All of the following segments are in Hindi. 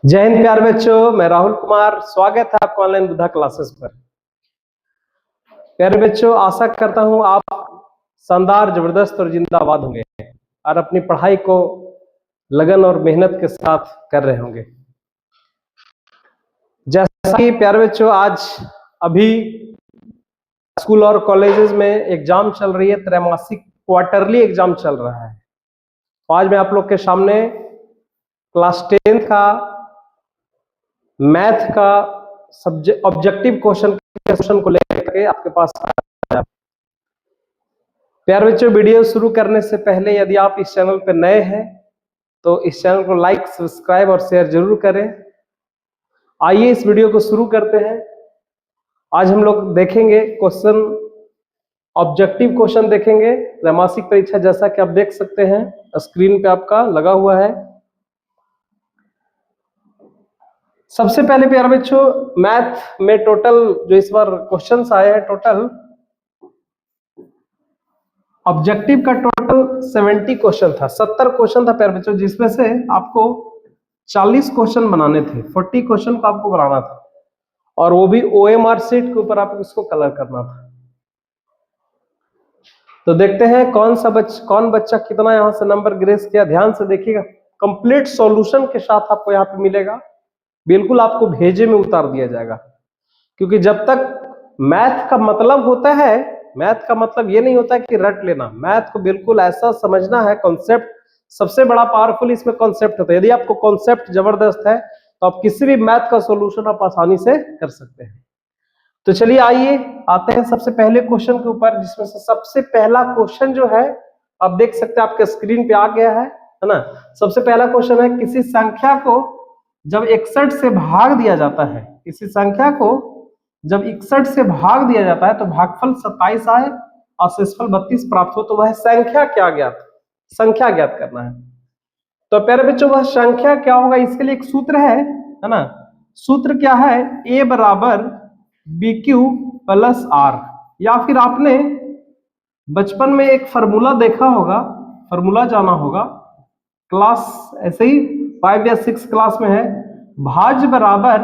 जय हिंद प्यारे बच्चों, मैं राहुल कुमार। स्वागत है आपका ऑनलाइन बुद्धा क्लासेस पर। प्यारे बच्चों, आशा करता हूं आप शानदार, जबरदस्त और जिंदाबाद होंगे और अपनी पढ़ाई को लगन और मेहनत के साथ कर रहे होंगे। जैसा कि प्यारे बच्चों, आज अभी स्कूल और कॉलेजेस में एग्जाम चल रही है, त्रैमासिक क्वार्टरली एग्जाम चल रहा है। तो आज मैं आप लोग के सामने क्लास 10 का मैथ का सब्जेक्ट ऑब्जेक्टिव क्वेश्चन को लेकर के आपके पास आया। प्यारे बच्चों, वीडियो शुरू करने से पहले यदि आप इस चैनल पर नए हैं तो इस चैनल को लाइक, सब्सक्राइब और शेयर जरूर करें। आइए इस वीडियो को शुरू करते हैं। आज हम लोग देखेंगे क्वेश्चन, ऑब्जेक्टिव क्वेश्चन देखेंगे त्रैमासिक परीक्षा, जैसा कि आप देख सकते हैं स्क्रीन पे आपका लगा हुआ है। सबसे पहले प्यारे बच्चों, मैथ में टोटल जो इस बार क्वेश्चंस आए हैं, टोटल ऑब्जेक्टिव का टोटल 70 क्वेश्चन था, 70 क्वेश्चन था प्यारे बच्चों, जिसमें से आपको 40 क्वेश्चन बनाने थे, 40 क्वेश्चन को आपको बनाना था और वो भी OMR शीट के ऊपर आपको इसको कलर करना था। तो देखते हैं कौन बच्चा कितना यहां से नंबर ग्रेस किया। ध्यान से देखिएगा, कंप्लीट सॉल्यूशन के साथ आपको यहाँ पे मिलेगा, बिल्कुल आपको भेजे में उतार दिया जाएगा। क्योंकि जब तक मैथ का मतलब होता है, मैथ का मतलब ये नहीं होता है कि रट लेना, मैथ को बिल्कुल ऐसा समझना है, कॉन्सेप्ट सबसे बड़ा पावरफुल इसमें कॉन्सेप्ट होता है। यदि आपको कॉन्सेप्ट जबरदस्त है तो आप किसी भी मैथ का सॉल्यूशन आप आसानी से कर सकते हैं। तो चलिए आइए आते हैं सबसे पहले क्वेश्चन के ऊपर, जिसमें से सबसे पहला क्वेश्चन जो है आप देख सकते हैं आपके स्क्रीन पे आ गया है ना। सबसे पहला क्वेश्चन है, किसी संख्या को जब 61 से भाग दिया जाता है, किसी संख्या को जब 61 से भाग दिया जाता है तो भागफल 27 आए और शेषफल 32 प्राप्त हो, तो वह संख्या क्या ज्ञात, संख्या ज्ञात करना है। तो प्यारे बच्चों, वह संख्या क्या होगा, इसके लिए एक सूत्र है ना। सूत्र क्या है, A बराबर BQ प्लस R, या फिर आपने बचपन में एक फार्मूला देखा होगा, फार्मूला जाना होगा, क्लास ऐसे ही 5 या 6 क्लास में है, भाज्य बराबर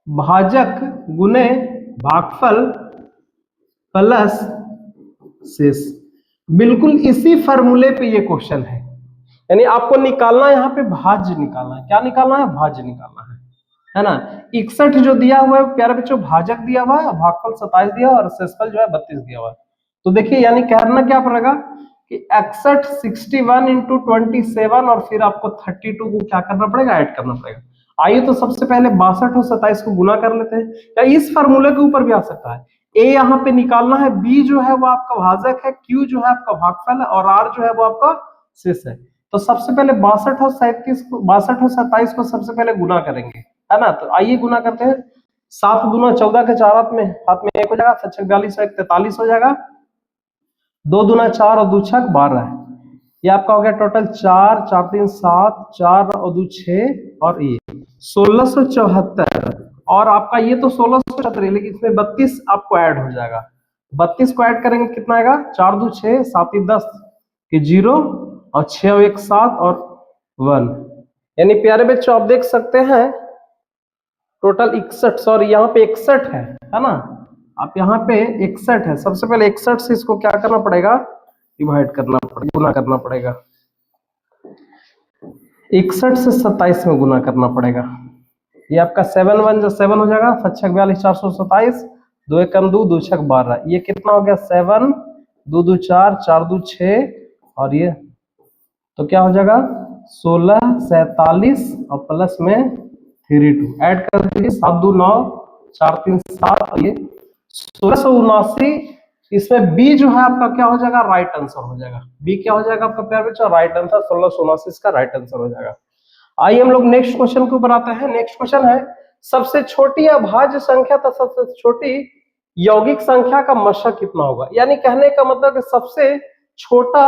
भाजक गुने भागफल प्लस शेष। बिल्कुल इसी फार्मूले पे ये क्वेश्चन है, यानी आपको निकालना यहाँ पे भाज्य निकालना है। क्या निकालना है, भाज्य निकालना है ना। 61 जो दिया हुआ है प्यारे बच्चों भाजक दिया हुआ है, भागफल 27 दिया हुआ और शेषफल जो है 32 दिया हुआ है। तो देखिए, यानी करना क्या पड़ेगा कि 61 61 इंटू 27 और फिर आपको 32 को क्या करना पड़ेगा, ऐड करना पड़ेगा। आइए तो सबसे पहले 62 और 27 को गुना कर लेते हैं, या इस फार्मूले के ऊपर भी आ सकता है। ए यहाँ पे निकालना है, बी जो है वो आपका भाजक है, क्यू जो है आपका भागफल है और आर जो है वो आपका शेष है। तो सबसे पहले 62 और 27 को सबसे पहले गुना करेंगे, है ना। तो आइए गुना करते हैं। 7 दूना 14 के 4 हाथ में 1 हो जाएगा, 42 और 43 हो जाएगा, 2 दूना 4 और 2 छक 12 है। ये आपका हो गया टोटल 4 4 3 7, 4 और 2 6 और ये 1674। और आपका ये तो 1674 है, लेकिन इसमें 32 आपको ऐड हो जाएगा। 32 को ऐड करेंगे कितना आएगा, 4 2 6 7 10 के 0 और 6 और 1 7 और 1। यानी प्यारे बच्चों आप देख सकते हैं टोटल 61, सॉरी यहाँ पे 61 है ना। आप यहाँ पे 61 है, सबसे पहले 61 से इसको क्या करना पड़ेगा, डिवाइड करना पड़ेगा, गुना करना पड़ेगा। 61 से 27 में गुना करना पड़ेगा। ये आपका 7 1 जो 7 हो जाएगा, 7 6 42 427, 2 1 2 2 6 12। ये कितना हो गया, 7 2 2 4 4 2 6 और ये तो क्या हो जाएगा 16 47 और प्लस में 32 ऐड कर दीजिए, 7 2 9 4 3 7 और ये 1679। इसमें बी जो है आपका क्या हो जाएगा, राइट आंसर हो जाएगा। बी क्या हो जाएगा आपका प्यारे बच्चों, राइट आंसर 1679 इसका राइट आंसर हो जाएगा। आइए हम लोग नेक्स्ट क्वेश्चन के ऊपर आते हैं। नेक्स्ट क्वेश्चन है, सबसे छोटी अभाज्य संख्या तथा सबसे छोटी यौगिक संख्या का मशक कितना होगा। यानी कहने का मतलब कि सबसे छोटा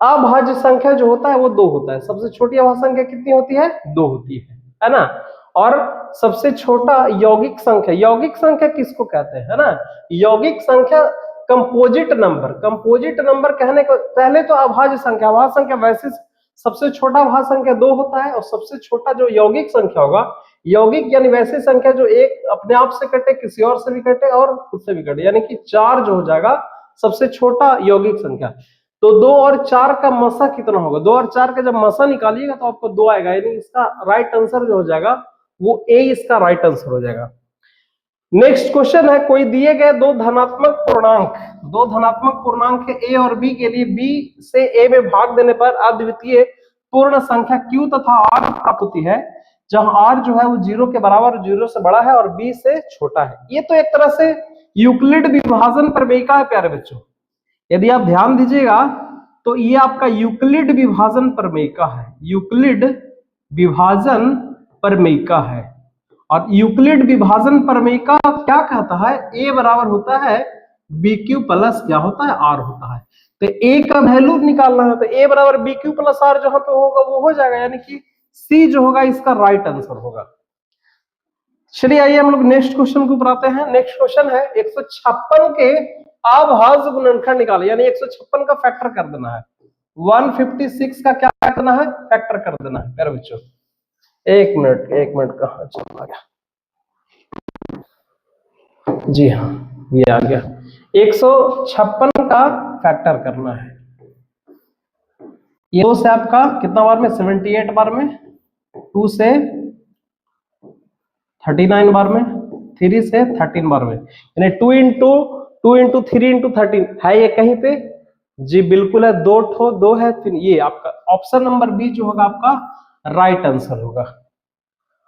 अभाज्य संख्या जो होता है वो 2 होता है। सबसे छोटी अभाज्य संख्या कितनी होती है, 2 होती है ना। और सबसे छोटा यौगिक संख्या, यौगिक संख्या किसको कहते हैं, है ना। यौगिक संख्या कंपोजिट नंबर, कंपोजिट नंबर कहने को पहले तो अभाज्य संख्या, अभाज्य संख्या वैसे सबसे छोटा भाज्य संख्या 2 होता है और सबसे छोटा जो यौगिक संख्या होगा, यौगिक यानी वैसी संख्या जो एक अपने आप से कटे, किसी और से भी कटे और खुद से भी कटे, यानी कि 4 जो हो जाएगा सबसे छोटा यौगिक संख्या। तो 2 और 4 का मसा कितना होगा? 2 और 4 का जब मसा निकालिएगा तो आपको 2 आएगा, यानी इसका राइट आंसर जो हो जाएगा वो ए इसका राइट आंसर हो जाएगा। नेक्स्ट क्वेश्चन है, कोई दिए गए दो धनात्मक पूर्णांक ए और बी के लिए बी से ए में भाग देने पर अद्वितीय पूर्ण संख्या क्यू तथा आर प्राप्त होती है, जहां आर जो है वो 0 के बराबर, 0 से बड़ा है और बी से छोटा है। ये तो एक तरह से यूक्लिड विभाजन प्रमेयिका है प्यारे बच्चों। यदि आप ध्यान दीजिएगा तो ये आपका यूक्लिड विभाजन प्रमेयिका है, यूक्लिड विभाजन प्रमेयिका है। और यूक्लिड विभाजन प्रमेयिका क्या कहता है? ए बराबर होता है बी क्यू प्लस क्या होता है? आर होता है। तो ए का वैल्यू निकालना है, तो ए बराबर बी क्यू प्लस आर जहां पे होगा वो हो जाएगा, यानी कि सी जो होगा इसका राइट आंसर होगा। चलिए आइए हम लोग नेक्स्ट क्वेश्चन को ऊपर आते हैं। नेक्स्ट क्वेश्चन है 156 के अभाज्य गुणनखंड निकाले, यानी 156 का फैक्टर कर देना है। 156 का क्या करना है? फैक्टर कर देना है प्यारे बच्चों। एक मिनट कहाँ चला गया? जी हाँ, ये आ गया। 156 का फैक्टर करना है। ये 2 से आपका कितना बार में? 78 बार में, 2 से 39 बार में, 3 से 13 बार में, यानी 2 इंटू 3 इंटू 13 है ये कहीं पे? जी बिल्कुल है, 2 है। फिर ये आपका ऑप्शन नंबर बी जो होगा आपका राइट आंसर होगा।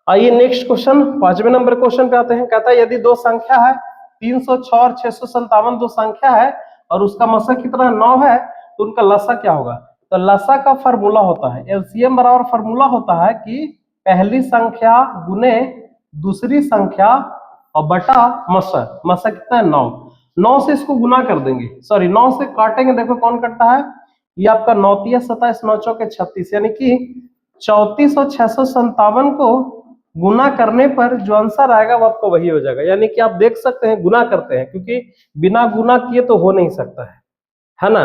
आइए नेक्स्ट क्वेश्चन, 5वें नंबर क्वेश्चन पे आते हैं। कहता है यदि दो संख्या है 306 और 657 दो संख्या है और उसका मसा कितना है? 9 है, तो उनका लसा क्या होगा? तो लसा का फार्मूला होता है, एलसीएम बराबर फार्मूला होता है कि पहली संख्या गुने दूसरी संख्या और बटा मसा। मसा कितना है? 9। 9 से इसको गुना कर देंगे, सॉरी 9 से काटेंगे। देखो कौन कटता है? ये आपका 9 × 27, 9 × 4 = 36, यानी कि 34 और 657 को गुना करने पर जो आंसर आएगा वो आपको वही हो जाएगा। यानी कि आप देख सकते हैं गुना करते हैं, क्योंकि बिना गुना किए तो हो नहीं सकता है ना?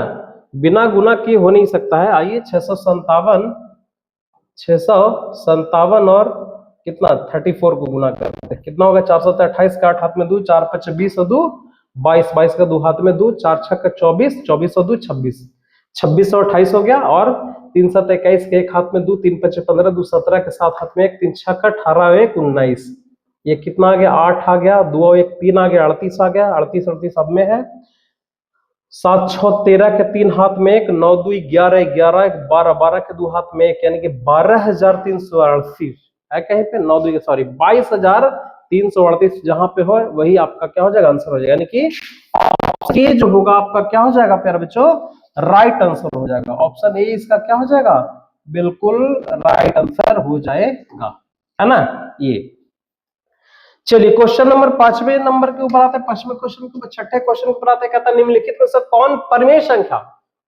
बिना गुना किए हो नहीं सकता है। आइए 657 और कितना 34 को गुना करते हैं, कितना होगा? 4 × 7 = 28 का 8 हाथ में 2, 4 × 5 = 20 और 2 22, 22 का 2 हाथ में 2, 4 × 6 = 24, 24 और 2 26, 26 और 28 हो गया, और 3 × 7 = 21 के 1 हाथ में 2, 3 × 5 = 15, 2 17 के 7 हाथ में 1, 3 × 6 = 18, 1 19। ये कितना आ गया? 8 आ गया, 2 और 1 3 आ गया, 38 आ गया। 38 38 अब में है, 7 6 13 के 3 हाथ में 1, 9 2 11 11, 12 12 के 2 हाथ में 1, यानी कि 12338 है कहीं पे? 9 2 सॉरी 22338 जहां पे हो वही आपका क्या हो जाएगा? आंसर हो जाएगा। यानी कि ये जो होगा आपका क्या हो जाएगा प्यारे बच्चों? राइट आंसर हो जाएगा। ऑप्शन ए इसका क्या हो जाएगा? बिल्कुल राइट आंसर हो जाएगा, है ना? ये चलिए क्वेश्चन नंबर 5वें नंबर के ऊपर आते हैं। 5वें क्वेश्चन के ऊपर 6ठे क्वेश्चन के ऊपर आते हैं। कहता है निम्नलिखित में से कौन परिमेय संख्या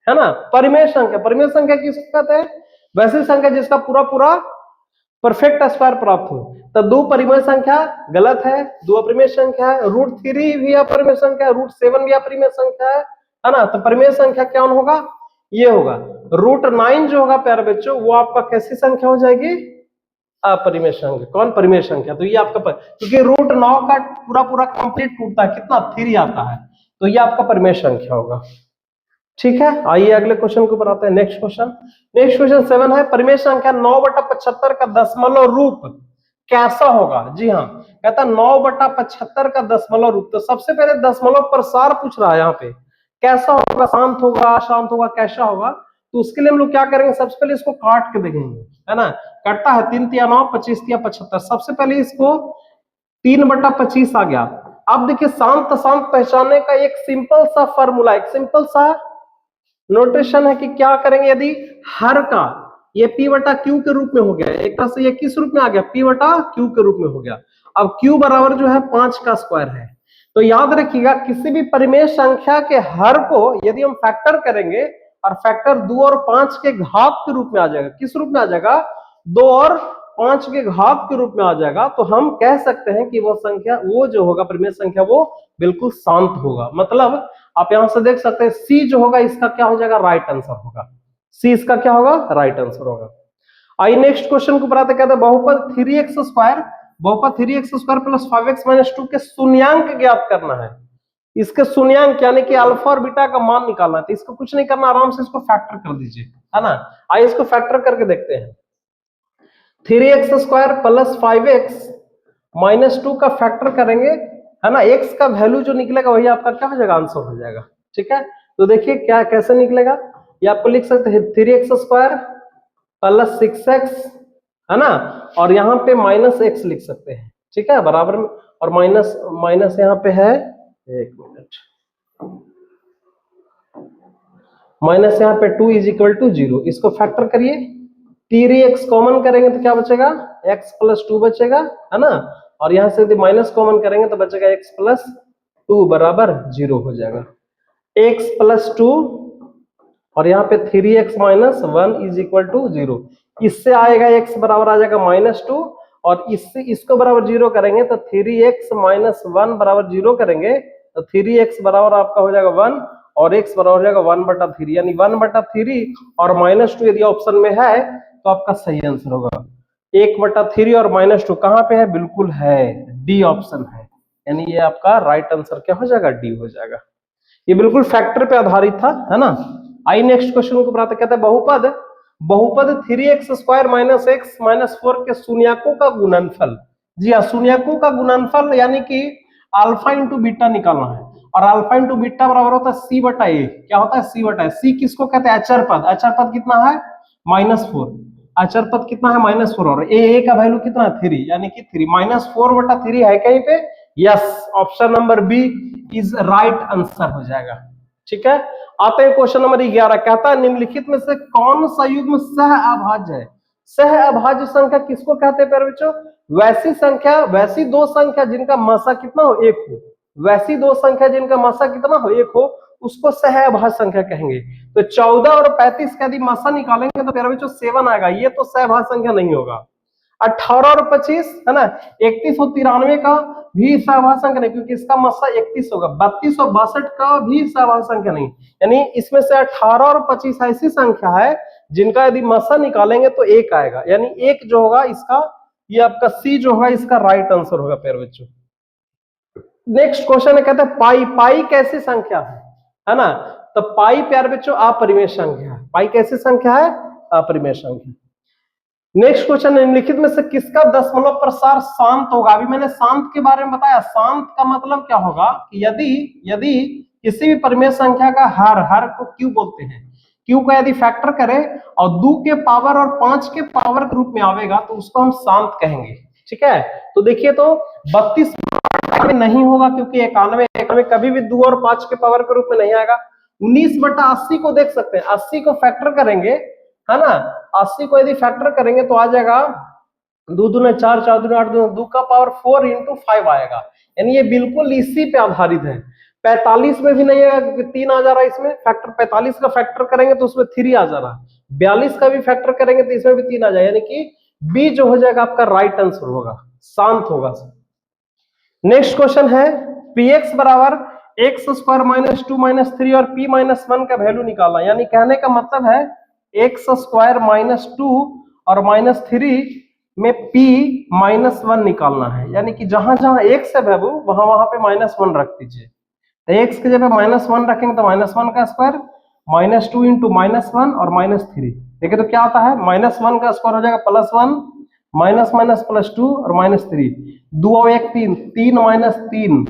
है ना? परिमेय संख्या किसको कहते हैं? वैसी संख्या जिसका पूरा परफेक्ट स्क्वायर प्राप्त हो। तो 2 परिमेय संख्या गलत है, 2 अपरिमेय संख्या है, √3 भी अपरिमेय संख्या है, √7 भी अपरिमेय संख्या है ना? तो परिमेय संख्या क्या होगा? ये होगा √9 जो होगा प्यारे बच्चों, वो आपका कैसी संख्या हो जाएगी? अपरिमेय संख्या। कौन? परिमेय संख्या। तो ये आपका क्योंकि √9 का पूरा कंप्लीट टूटता है, कितना? 3 आता है, तो ये आपका परिमेय संख्या होगा। ठीक है, आइए अगले क्वेश्चन के ऊपर आते हैं। नेक्स्ट क्वेश्चन 7 है, परिमेय संख्या 9/75 का दशमलव रूप कैसा होगा? जी हाँ, कहता 9/75 का दशमलव रूप। तो सबसे पहले दशमलव प्रसार पूछ रहा है यहाँ पे, कैसा होगा? शांत होगा, अशांत होगा, कैसा होगा? तो उसके लिए हम लोग क्या करेंगे? सबसे पहले इसको काट के देखेंगे, है ना? कटता है 3 × 9 25 × 75। सबसे पहले इसको 3/25 आ गया। अब देखिए शांत पहचानने का एक सिंपल सा फॉर्मूला, एक सिंपल सा नोटेशन है कि क्या करेंगे? यदि हर का ये p/q के रूप में हो गया, एक तरह से ये किस रूप में आ गया? p/q के रूप में हो गया। अब q बराबर जो है 5 का स्क्वायर है। तो याद रखिएगा किसी भी परिमेय संख्या के हर को यदि हम फैक्टर करेंगे, और फैक्टर 2 और 5 के घात के रूप में आ जाएगा। किस रूप में आ जाएगा? 2 और 5 के घात के रूप में आ जाएगा। तो हम कह सकते हैं कि वो संख्या, वो जो होगा परिमेय संख्या, वो बिल्कुल शांत होगा। मतलब आप यहां से देख सकते हैं सी जो होगा इसका क्या हो जाएगा? राइट आंसर होगा। सी इसका क्या होगा, राइट आंसर होगा। आइए नेक्स्ट क्वेश्चन को पढ़ाते, कहते हैं बहुपद 3x स्क्वायर, बहुपद 3x square plus 5x minus 2 के शून्यांक ज्ञात करना है। इसके शून्यांक यानी कि अल्फा और बीटा का मान निकालना है। तो इसको कुछ नहीं करना, आराम से इसको फैक्टर कर दीजिए, है ना। आइए इसको फैक्टर करके देखते हैं। 3x square plus 5x minus 2 का फैक्टर करेंगे, है ना। x का वैल्यू जो निकलेगा वही आपका क्या हो जाएगा, आंसर हो जाएगा। ठीक है, तो देखिए क्या कैसे निकलेगा, ये आपको लिख सकते हैं 3x स्क्वायर प्लस 6x, है ना, और यहाँ पे माइनस x लिख सकते हैं। ठीक है, बराबर में, और माइनस माइनस यहाँ पे है, एक मिनट, माइनस यहाँ पे 2 इज इक्वल टू 0। इसको फैक्टर करिए, 3x कॉमन करेंगे तो क्या बचेगा, x प्लस 2 बचेगा, है ना, और यहाँ से यदि माइनस कॉमन करेंगे तो बचेगा x प्लस 2 बराबर 0 हो जाएगा। x प्लस 2 और यहाँ पे 3x minus 1 is equal to 0। इससे आएगा x बराबर आ जाएगा माइनस 2, और इससे इसको बराबर 0 करेंगे तो 3x माइनस 1 बराबर 0 करेंगे तो 3x बराबर आपका हो जाएगा 1, और x बराबर हो जाएगा 1/3, यानी 1/3 और माइनस 2 यदि ऑप्शन में है तो आपका सही आंसर होगा। 1/3 और माइनस 2 कहाँ पे है, बिल्कुल है, डी ऑप्शन है, यानी ये आपका राइट आंसर क्या हो जाएगा, डी हो जाएगा। ये बिल्कुल फैक्टर पे आधारित था, है ना। आई नेक्स्ट क्वेश्चन को पढ़ाते, कहते हैं बहुपद, बहुपद 3x square minus x minus 4 के शून्यकों का गुणनफल। जी हाँ, शून्यकों का गुणनफल यानी कि अल्फा इंटू बीटा निकालना है, और अल्फा इंटू बीटा बराबर होता है c/a। क्या होता है, c/a। c किसको कहते हैं, अचर पद। अचर पद कितना है, -4। अचर पद कितना है, -4, और a का वैल्यू कितना है, 3, यानी कि 3 -4/3 है कहीं पे, yes, option number B is right answer हो जाएगा। ठीक है, आते हैं क्वेश्चन नंबर 11, कहता है निम्नलिखित में से कौन सा युग्म सह अभाज्य है। सह अभाज्य संख्या किसको कहते हैं प्यारे बच्चों, वैसी संख्या, वैसी दो संख्या जिनका मासा कितना हो, 1 हो, वैसी दो संख्या जिनका मासा कितना हो, 1 हो, उसको सह अभाज्य संख्या कहेंगे। तो 14 और 35 का यदि मासा निकालेंगे तो प्यारे बच्चों 7 आएगा, ये तो सह अभाज्य संख्या नहीं होगा। 18 और 25, है ना, 31 और 93 का भी सहभाज्य संख्या नहीं, क्योंकि इसका मासा 31 होगा। 32 और 62 का भी सहभाज्य संख्या नहीं, यानी इसमें से 18 और 25 ऐसी संख्या है जिनका यदि मासा निकालेंगे तो 1 आएगा, यानी 1 जो होगा इसका, ये आपका सी जो होगा इसका राइट आंसर होगा प्यारे बच्चों। नेक्स्ट क्वेश्चन है, कहता है पाई, पाई कैसी संख्या है ना। तो पाई प्यारे बच्चों अपरिमेय संख्या है। पाई कैसी संख्या है, अपरिमेय संख्या। नेक्स्ट क्वेश्चन, निम्नलिखित में से किसका दशमलव प्रसार शांत होगा। अभी मैंने शांत के बारे में बताया, शांत का मतलब क्या होगा कि यदि किसी भी परिमेय संख्या का हर को क्यू बोलते हैं, क्यू का यदि फैक्टर करें और 2 के पावर और 5 के पावर के रूप में आवेगा तो उसको हम शांत कहेंगे। ठीक है, तो देखिए, तो 32 में नहीं होगा, क्योंकि 91 कभी भी 2 और 5 के पावर के रूप में नहीं आएगा। 19/80 को देख सकते हैं, 80 को फैक्टर करेंगे, है ना, 80 को यदि फैक्टर करेंगे तो आ जाएगा 2 दूने 4, 4 दूने 8, 2 का पावर 4 × 5 आएगा, यानी ये बिल्कुल इसी पे आधारित है। 45 में भी नहीं आएगा क्योंकि 3 आ जा रहा है इसमें फैक्टर, 45 का फैक्टर करेंगे तो उसमें 3 आ जा रहा है, 42 का भी फैक्टर करेंगे तो इसमें भी 3 आ जाएगा, यानी कि बी जो हो जाएगा आपका राइट आंसर होगा, शांत होगा। नेक्स्ट क्वेश्चन है, px बराबर x स्क्वायर -2 -3 और p -1 का वैल्यू निकालना, यानी कहने का मतलब है x स्क्वायर -2 और -3 में p -1 निकालना है, यानी कि जहां जहां x है बाबू वहां वहां पे -1 रख दीजिए। तो x की जगह -1 रखेंगे तो -1 का स्क्वायर, -2 × -1 और -3, देखिए तो क्या आता है, -1 का स्क्वायर हो जाएगा +1, -2 और -3, 2 और 1 3, 3 -3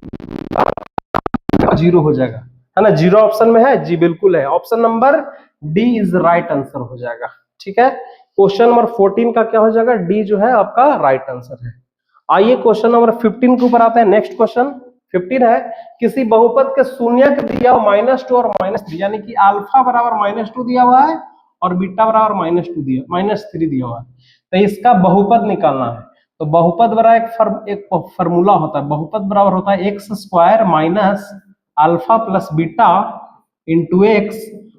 0 हो जाएगा, है ना। 0 ऑप्शन में है, जी बिल्कुल है, option number D is right answer हो जाएगा। ठीक है, क्वेश्चन नंबर 14 का क्या हो जाएगा, डी जो है आपका राइट आंसर है। आइए क्वेश्चन नंबर 15 के ऊपर आते हैं। नेक्स्ट क्वेश्चन 15 है, किसी बहुपद के शून्यक दिया हुआ -2 और -3, यानी कि अल्फा बराबर -2 दिया हुआ है और बीटा बराबर -3 दिया हुआ है, तो इसका बहुपद निकालना है। तो बहुपद बराबर एक फॉर्मूला होता है, बहुपद बराबर होता है x square minus alpha plus beta into x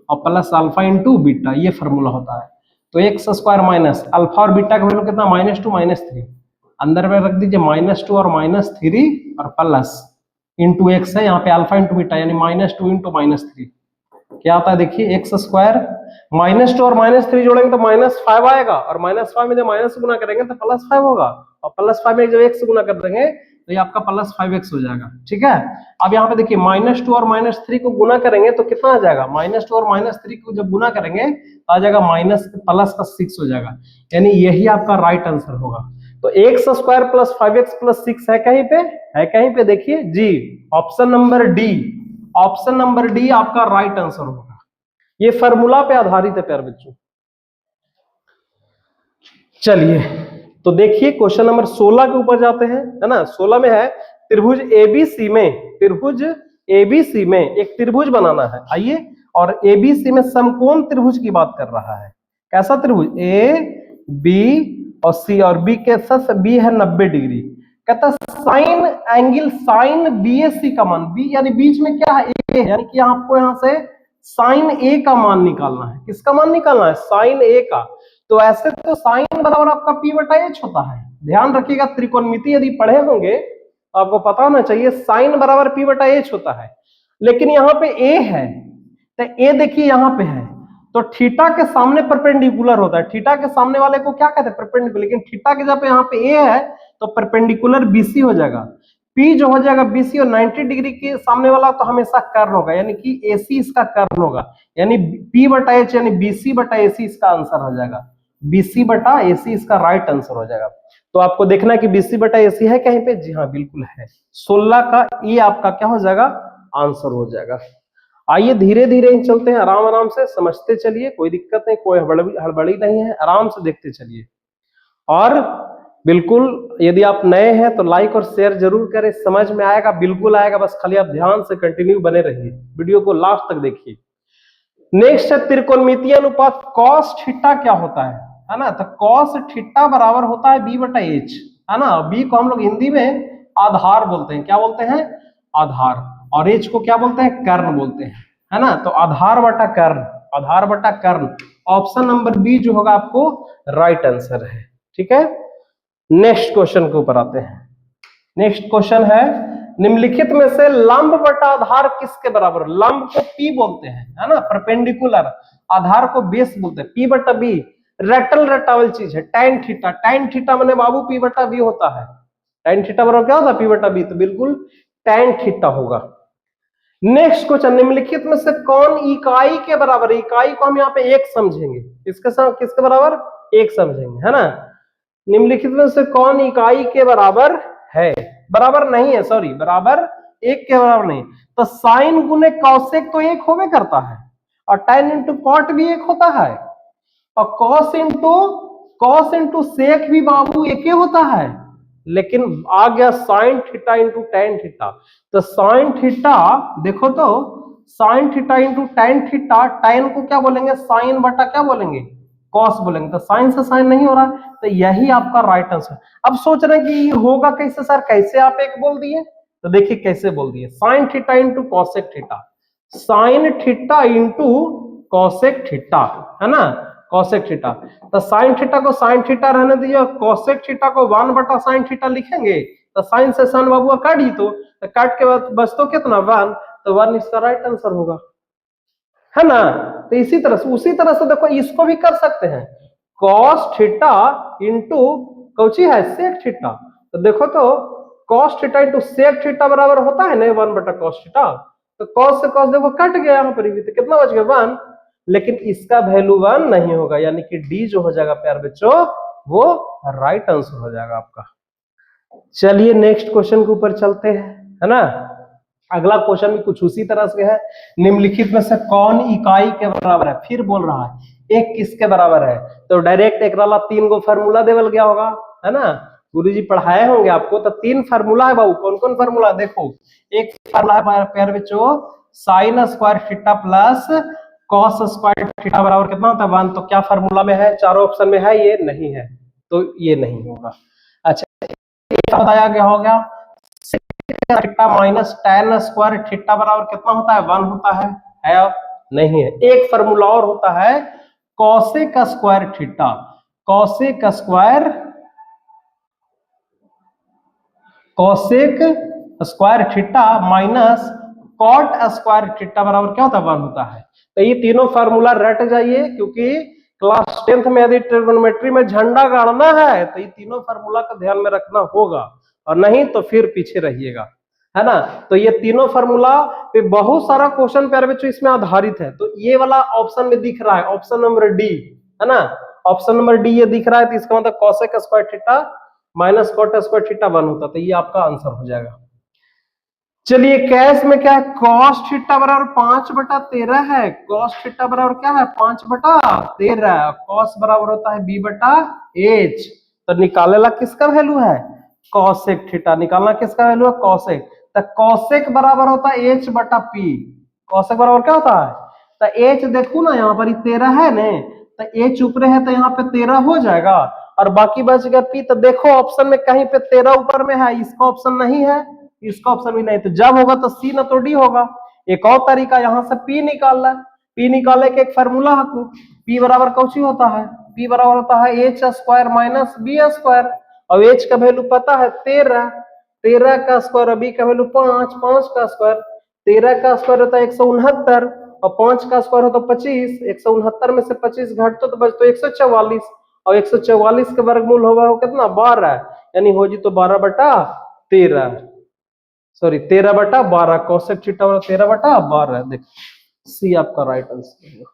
और प्लस अल्फा इंटू बीटा, ये फॉर्मूला होता है। तो x स्क्वायर माइनस अल्फा और बीटा का वैल्यू कितना, -2 -3, अंदर में रख दीजिए -2 और -3 और प्लस इंटू एक्स है, यहाँ पे अल्फा इंटू बीटा यानी -2 × -3, क्या आता है देखिए, एक्स स्क्वायर -2 और -3 जोड़ेंगे तो -5 आएगा, और -5 में जब माइनस गुना करेंगे तो +5 होगा, और +5 में जब x गुना कर देंगे तो ये आपका +5x हो जाएगा। ठीक है, अब यहाँ पे देखिए -2 और -3 को गुना करेंगे तो कितना आ जाएगा, -2 और -3 को जब गुना करेंगे तो आ जाएगा +6 हो जाएगा, यानी यही आपका राइट आंसर होगा। तो x स्क्वायर + 5x + 6 है कहीं पे, है कहीं पे, देखिए जी, option number D, option number D आपका राइट आंसर होगा। ये फार्मूला पे आधारित है प्यारे बच्चों। चलिए तो देखिए क्वेश्चन नंबर 16 के ऊपर जाते हैं, है ना। 16 में है त्रिभुज एबीसी में, त्रिभुज एबीसी में एक त्रिभुज बनाना है। आइए, और एबीसी में समकोण त्रिभुज की बात कर रहा है। कैसा त्रिभुज, ए बी और सी, और बी कैसा, बी है 90 डिग्री। कहता साइन एंगल, साइन बीएसी का मान, बी यानी बीच में क्या है, ए, यानी कि आपको यहां से साइन ए का मान निकालना है। किसका मान निकालना है, साइन ए का। तो ऐसे तो साइन बराबर आपका p/h होता है। ध्यान रखिएगा, त्रिकोणमिति यदि पढ़े होंगे तो आपको पता होना चाहिए साइन बराबर p/h होता है। लेकिन यहाँ पे a है, तो a देखिए यहाँ पे है, तो थीटा के सामने परपेंडिकुलर होता है। थीटा के सामने वाले को क्या कहते हैं, परपेंडिकुलर। लेकिन थीटा के जब यहाँ पे a है तो परपेंडिकुलर BC हो जाएगा। P जो हो जाएगा BC, और 90 डिग्री के सामने वाला तो हमेशा कर्ण होगा, यानी कि AC इसका कर्ण होगा, यानी p/h यानी BC/AC इसका आंसर हो जाएगा। BC/AC इसका राइट आंसर हो जाएगा। तो आपको देखना है कि BC/AC है कहीं पे, जी हाँ बिल्कुल है। 16 का ये आपका क्या हो जाएगा, आंसर हो जाएगा। आइए धीरे धीरे ही चलते हैं, आराम आराम से समझते चलिए, कोई दिक्कत नहीं, कोई हड़बड़ी नहीं है, आराम से देखते चलिए। और बिल्कुल यदि आप नए हैं तो लाइक और शेयर जरूर करें, समझ में आएगा, बिल्कुल आएगा, बस खाली आप ध्यान से कंटिन्यू बने रहिए, वीडियो को लास्ट तक देखिए। नेक्स्ट है त्रिकोणमितीय अनुपात cos थीटा क्या होता है ना। तो cos थीटा बराबर होता है b/h, है ना। b को हम लोग हिंदी में आधार बोलते हैं, क्या बोलते हैं, आधार, और h को क्या बोलते हैं, कर्ण बोलते हैं, है ना। तो आधार बटा कर्ण, आधार बटा कर्ण, ऑप्शन नंबर बी जो होगा आपको राइट आंसर है। ठीक है, नेक्स्ट क्वेश्चन के ऊपर आते हैं। नेक्स्ट क्वेश्चन है, निम्नलिखित में से लंब बटा आधार किसके बराबर, लंब को P बोलते हैं, है ना, परपेंडिकुलर, आधार को बेस बोलते हैं। P/B रटल रटावल चीज है, tan थीटा, tan थीटा माने बाबू P/B होता है। tan थीटा बराबर क्या होता है, P/B, तो बिल्कुल tan थीटा होगा। नेक्स्ट क्वेश्चन, निम्नलिखित में से कौन इकाई के बराबर, इकाई को हम यहाँ पे एक समझेंगे, किसके साथ, किसके बराबर, एक समझेंगे, है ना। निम्नलिखित में से कौन इकाई के बराबर है, बराबर नहीं है, सॉरी, बराबर एक के बराबर नहीं। तो साइन गुने कॉसेक तो एक होवे करता है, और tan इंटू कॉट भी एक होता है, और कॉस इंटू सेक भी बाबू एक ही होता है। लेकिन आ गया sine theta into tan theta. तो साइन थीटा देखो, तो sine theta into tan theta, tan को क्या बोलेंगे, साइन बटा क्या बोलेंगे, कॉस बोलेंगे। तो साइन से साइन नहीं हो रहा, तो यही आपका राइट आंसर। अब सोच रहे हैं कि ये होगा कैसे सर, कैसे आप एक बोल दिए, तो देखिए कैसे बोल दिए, sine theta into cosec theta, sine theta into cosec theta, है ना, कॉसेक थीटा। तो साइन थीटा को साइन थीटा रहने दीजिए, कॉसेक थीटा को 1 बटा साइन थीटा लिखेंगे, तो साइन से साइन बाबू काट ही, तो काट के बाद बस तो कितना 1, तो 1 इसका राइट आंसर होगा, है ना। तो इसी तरह से, उसी तरह से देखो इसको भी कर सकते हैं, कॉस थीटा इंटू कौची है, सेक थीटा। तो देखो तो cos theta into sec theta बराबर होता है ना 1 बटा कॉस थीटा। तो कॉस से कॉस देखो कट गया यहाँ पर भी, तो कितना बच गया 1, लेकिन इसका वैल्यू 1 नहीं होगा, यानी कि डी जो हो जाएगा प्यार बच्चों वो राइट आंसर हो जाएगा आपका। चलिए नेक्स्ट क्वेश्चन के ऊपर चलते हैं, है ना। अगला क्वेश्चन भी कुछ उसी तरह से है, निम्नलिखित में से कौन इकाई के बराबर है, फिर बोल रहा है एक किसके बराबर है। तो डायरेक्ट एक वाला 3 गो फार्मूला देवल गया होगा, है ना, गुरुजी पढ़ाए होंगे आपको। तो 3 फार्मूला है बाबू, कौन कौन फार्मूला, देखो एक फार्मूला है प्यार बच्चों, sine square theta plus cos square theta बराबर कितना होता है 1। तो क्या फार्मूला में है, चारों ऑप्शन में है, ये नहीं है, तो ये नहीं होगा। अच्छा बताया गया होगा theta minus tan square theta बराबर कितना होता है 1 होता है नहीं है। एक फार्मूला और होता है cosec square theta, cosec square theta minus cot square theta बराबर क्या होता है 1 होता है। तो ये तीनों फार्मूला रट जाइए, क्योंकि क्लास 10th में यदि ट्रिग्नोमेट्री में झंडा गाड़ना है तो ये तीनों फार्मूला का ध्यान में रखना होगा, और नहीं तो फिर पीछे रहिएगा, है ना। तो ये तीनों फार्मूला पे बहुत सारा क्वेश्चन प्यारे बच्चों इसमें आधारित है। तो ये वाला ऑप्शन में दिख रहा है, ऑप्शन नंबर डी, है ना, ऑप्शन नंबर डी ये दिख रहा है, तो इसका मतलब cosec square theta minus cot square theta 1 होता, तो ये आपका आंसर हो जाएगा। चलिए कैश में क्या है, कॉस थीटा बराबर 5/13 है, कॉस थीटा बराबर क्या है 5/13, कॉस बराबर होता है b/h, तो निकालेला किसका वैल्यू है कॉसेक थीटा, निकालना किसका वैल्यू है कॉसेक, तो कॉसेक बराबर होता है h/p, कॉसेक बराबर क्या होता है, तो h देखो ना यहाँ पर 13 है ने, तो h ऊपर है तो यहाँ पे 13 हो जाएगा, और बाकी बच गया p, तो देखो ऑप्शन में कहीं पे 13 ऊपर में है, इसका ऑप्शन नहीं है, इसका ऑप्शन भी नहीं, तो जब होगा तो सी न तो डी होगा। एक और तरीका यहाँ से पी निकालना है, पी निकालने के एक फार्मूला है, पी बराबर कौची होता है, पी बराबर होता है H square minus B square, और एच का वैल्यू पता है 13, 13 का स्क्वायर, बी का वैल्यू 5, 5 का स्क्वायर, 13 का स्क्वायर होता है 169, और 5 का स्क्वायर होता है 25, 169 में से 25 घटता तो बचता 144, और 144 के वर्गमूल होगा कितना 12, यानी हो जी तो 12/13, सॉरी 13/12, कॉसेक थीटा 13/12, देख सी आपका राइट आंसर।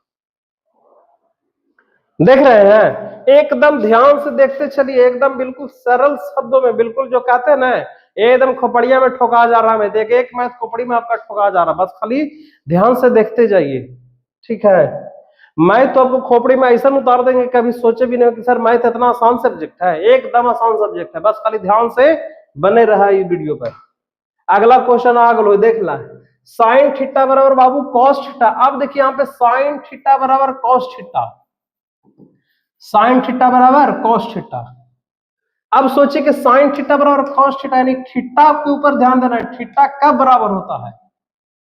देख रहे हैं, एकदम ध्यान से देखते चलिए, एकदम बिल्कुल सरल शब्दों में, बिल्कुल जो कहते हैं ना एकदम खोपड़िया में ठोका जा रहा है, देख एक मैथ खोपड़ी में आपका ठोका जा रहा, बस खाली ध्यान से देखते जाइए, ठीक है। मैं तो आपको खोपड़ी में ऐसा उतार देंगे कभी सोचे भी नहीं कि सर मैथ इतना आसान सब्जेक्ट है, एकदम आसान सब्जेक्ट है, बस खाली ध्यान से बने रहा ये वीडियो पर। अगला क्वेश्चन आ गलो, देख ला, साइन थीटा बराबर बाबू कॉस थीटा, अब देखिए यहाँ पे साइन थीटा बराबर कॉस थीटा, साइन थीटा बराबर कॉस थीटा, अब सोचिए कि साइन थीटा बराबर कॉस थीटा, यानी थीटा के ऊपर ध्यान देना है, थीटा कब बराबर होता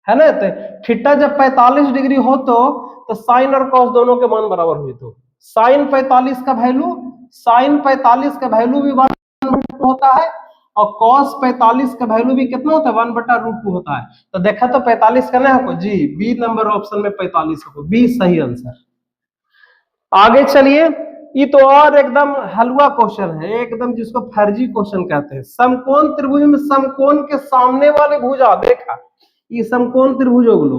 है ना, तो थीटा जब 45 डिग्री हो तो साइन और कॉस दोनों के मान बराबर हुए, तो साइन 45 का वैल्यू, साइन 45 का वैल्यू भी 1/2 होता है, और cos 45 का वैल्यू भी कितना होता है 1/√2 होता है, तो देखा तो 45 करना है जी, बी नंबर ऑप्शन में 45 हो, बी सही आंसर। आगे चलिए, ये तो और एकदम हलवा क्वेश्चन है, एकदम जिसको फर्जी क्वेश्चन कहते हैं, समकोण त्रिभुज में समकोण के सामने वाले भुजा, देखा ये समकोण त्रिभुज होगलो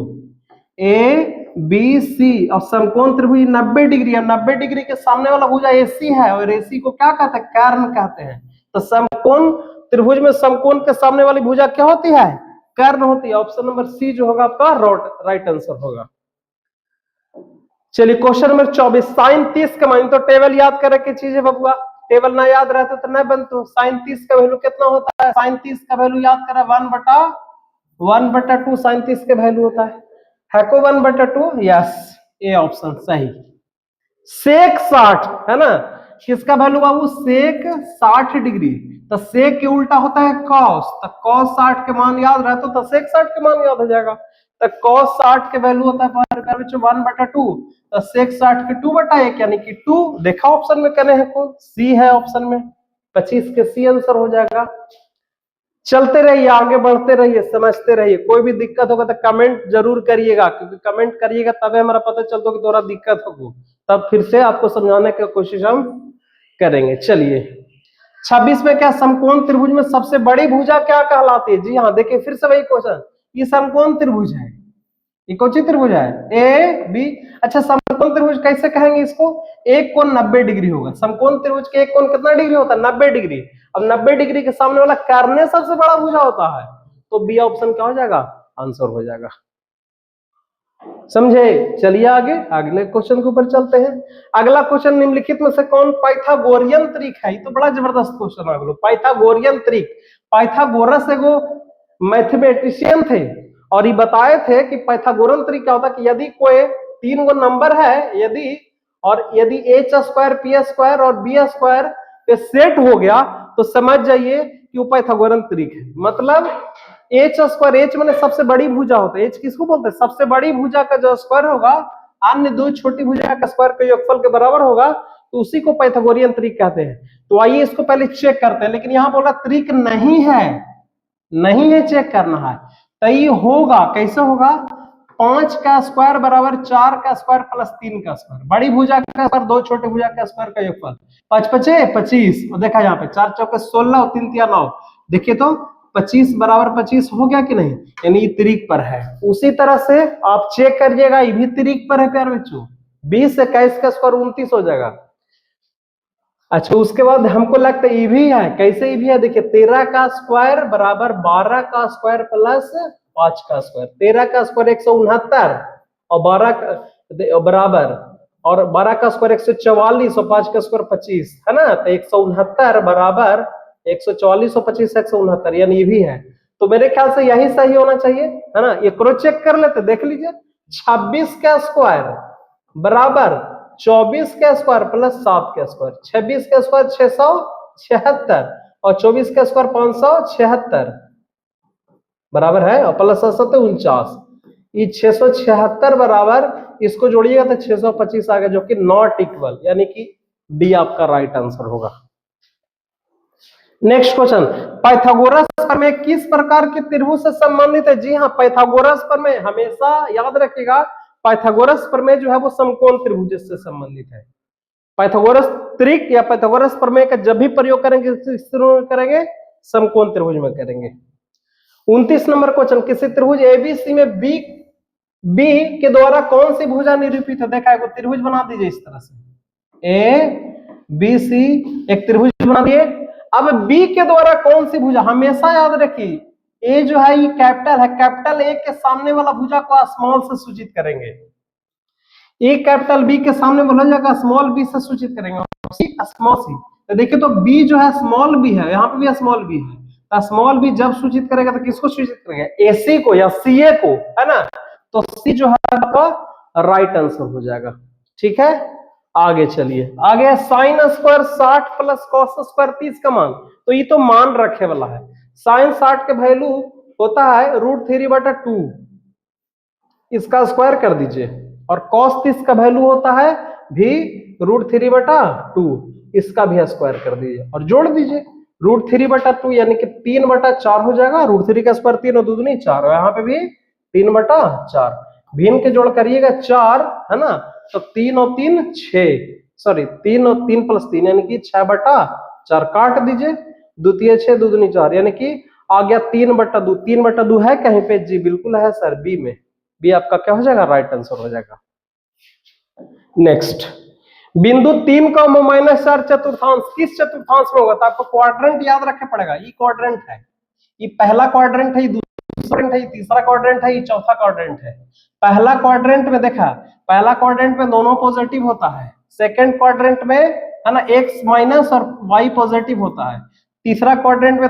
ए बी सी, और समकोण त्रिभुज 90 डिग्री है, 90 डिग्री के सामने वाला भुजा एसी है, और एसी को क्या कहते हैं कर्ण कहते हैं, तो समकोण त्रिभुज में समकोण के सामने वाली भुजा क्या होती है कर्ण होती है, ऑप्शन नंबर सी जो होगा आपका राइट आंसर होगा। चलिए क्वेश्चन नंबर 24, साइन 30 का मान, तो टेबल याद करे की चीज है बबुआ, टेबल ना याद रहता तो नहीं बनते, साइन 30 का वैल्यू कितना होता है, साइन 30 का वैल्यू याद करा 1/2 साइन 30 का वैल्यू होता है को 1/2, यस ए ऑप्शन सही। सेक 60 है ना, किसका वैल्यू बाबू सेक 60 डिग्री, तो सेक के उल्टा होता है कॉस, तो कॉस 60 के मान याद रहता तो सेक 60 के मान याद हो जाएगा, तो कॉस 60 के वैल्यू होता है 1/2, तो सेक 60 के 2/1 यानी कि 2, देखा ऑप्शन में कहने हैं को सी है ऑप्शन में, 25 के सी आंसर हो जाएगा। चलते रहिए, आगे बढ़ते रहिए, समझते रहिए, कोई भी दिक्कत होगा तो कमेंट जरूर करिएगा, क्योंकि कमेंट करिएगा तभी हमारा पता चलता कि थोड़ा दिक्कत होगी, तब फिर से आपको समझाने की कोशिश हम करेंगे। चलिए 26 में क्या, समकोण त्रिभुज में सबसे बड़ी भुजा क्या कहलाती है, जी हाँ देखिए फिर से वही क्वेश्चन, ये समकोण त्रिभुज है, ये कौन सी त्रिभुज है ए बी, अच्छा समकोण त्रिभुज कैसे कहेंगे इसको, एक कोण 90 डिग्री होगा, समकोण त्रिभुज के एक कोण कितना डिग्री होता है 90 डिग्री, अब 90 डिग्री के सामने वाला कर्ण सबसे बड़ा भुजा होता है, तो बी ऑप्शन क्या हो जाएगा आंसर हो जाएगा, समझे। चलिए आगे अगले क्वेश्चन के ऊपर चलते हैं। अगला क्वेश्चन निम्नलिखित में से कौन पाइथागोरियन त्रिक है, ये तो बड़ा जबरदस्त क्वेश्चन है, पाइथागोरियन त्रिक, पाइथागोरस एगो मैथमेटिशियन थे, और ये बताए थे कि पाइथागोरन त्रिक क्या होता है कि यदि कोई 3 गो नंबर है, यदि एच स्क्वायर पी स्क्वायर और बी स्क्वायर पे सेट हो गया तो समझ जाइए कि वो पाइथागोरन त्रिक है, मतलब एच स्क्वायर, एच मैंने सबसे बड़ी भुजा होता है, एच किसको बोलते हैं सबसे बड़ी भुजा का जो स्क्वायर होगा अन्य दो छोटी भुजा का स्क्वायर के योगफल के बराबर होगा, तो उसी को पाइथागोरियन त्रिक कहते हैं। तो आइए इसको पहले चेक करते हैं, लेकिन यहाँ बोला त्रिक नहीं है, नहीं है चेक करना है, तो ये होगा कैसे होगा, 5 का स्क्वायर बराबर 4 का स्क्वायर प्लस 3 का स्क्वायर, बड़ी भुजा का स्क्वायर दो छोटे भुजा का स्क्वायर का योगफल, 5 पचे 25, और देखा यहाँ पे 4 चौके 16 और 3 तिया 9, देखिए तो 25 बराबर 25 हो गया कि नहीं, यानी ये त्रिक पर है। उसी तरह से आप चेक करिएगा, ये भी त्रिक पर है प्यार बच्चों, 20 21 का स्क्वायर 29 हो जाएगा। अच्छा उसके बाद हमको लगता है ये भी है, कैसे ये भी है, देखिए 13 का स्क्वायर बराबर 12 का स्क्वायर प्लस 5 का स्क्वायर, 13 का स्क्वायर 169 और 12 का बराबर, और 12 का स्क्वायर 144 और 5 का स्क्वायर 25 है ना, तो 169 बराबर 144 और 25 169, यानी ये भी है। तो मेरे ख्याल से यही सही होना चाहिए, है ना। ये क्रॉस चेक कर लेते, देख लीजिए 26 का स्क्वायर बराबर 24 का स्क्वायर प्लस 7 का स्क्वायर, 26 का स्क्वायर 676 और 24 का स्क्वायर 576 बराबर है, और प्लस 49, ये 676 बराबर, इसको जोड़िएगा तो 625 आ गया, जो कि नॉट इक्वल, यानी कि डी आपका राइट आंसर होगा। नेक्स्ट क्वेश्चन, पाइथागोरस प्रमेय किस प्रकार के त्रिभुज से संबंधित है। जी हाँ, पाइथागोरस प्रमेय हमेशा याद रखिएगा, पाइथागोरस प्रमेय जो है वो समकोण त्रिभुज से संबंधित है। पाइथागोरस त्रिक या पाइथागोरस प्रमेय का जब भी प्रयोग करेंगे करेंगे समकोण त्रिभुज में करेंगे। 29 नंबर क्वेश्चन, किसी त्रिभुज एबीसी में बी के द्वारा कौन सी भुजा निरूपित है। देखा है, त्रिभुज बना दीजिए इस तरह से, ए बी सी एक त्रिभुज बना दिए। अब बी के द्वारा कौन सी भुजा, हमेशा याद रखिए ए जो है ये कैपिटल है, कैपिटल ए के सामने वाला भुजा को स्मॉल से सूचित करेंगे, ए कैपिटल बी के सामने वाला भुजा स्मॉल बी से सूचित करेंगे, स्मॉल सी। तो देखिए तो बी जो है स्मॉल बी है, यहाँ पे भी स्मॉल बी है, तो स्मॉल बी जब सूचित करेगा तो किसको सूचित करेंगे, एसी को या सीए को, है ना। तो सी जो है आपका राइट आंसर हो जाएगा। ठीक है, आगे चलिए, आगे sine square 60 plus cos square 30 का मान, तो ये तो मान रखे वाला है। साइन 60 के वैल्यू होता है √3/2, इसका स्क्वायर कर दीजिए, और कॉस 30 का वैल्यू होता है भी √3/2, इसका भी स्क्वायर कर दीजिए और जोड़ दीजिए, √3/2 यानी कि 3/4 हो जाएगा, √3 का स्क्वायर 3 और 2 दूनी 4, और यहाँ पे भी 3/4, भिन्न के जोड़ करिएगा 4, है ना, तो 3 और 3 6, सॉरी 3 और 3 प्लस 3 यानी कि 6/4, काट दीजिए, द्वितीय 6 दो दूनी 4, यानी कि आ गया 3/2, 3/2 है कहीं पे, जी बिल्कुल है सर, बी में, बी आपका क्या हो जाएगा, राइट आंसर हो जाएगा। नेक्स्ट, बिंदु 3 का -4 चतुर्थांश किस चतुर्थांश में होगा, तो आपको क्वाड्रेंट याद रखना पड़ेगा। ये क्वाड्रेंट है, ये पहला क्वाड्रेंट है, ये दूसरा क्वाड्रेंट है, ये तीसरा क्वाड्रेंट है, ये चौथा क्वाड्रेंट है। पहला क्वाड्रेंट में देखा, पहला क्वाड्रेंट में दोनों पॉजिटिव होता है, सेकंड क्वाड्रेंट में है ना x माइनस और y पॉजिटिव होता है, तीसरा क्वाड्रेंट में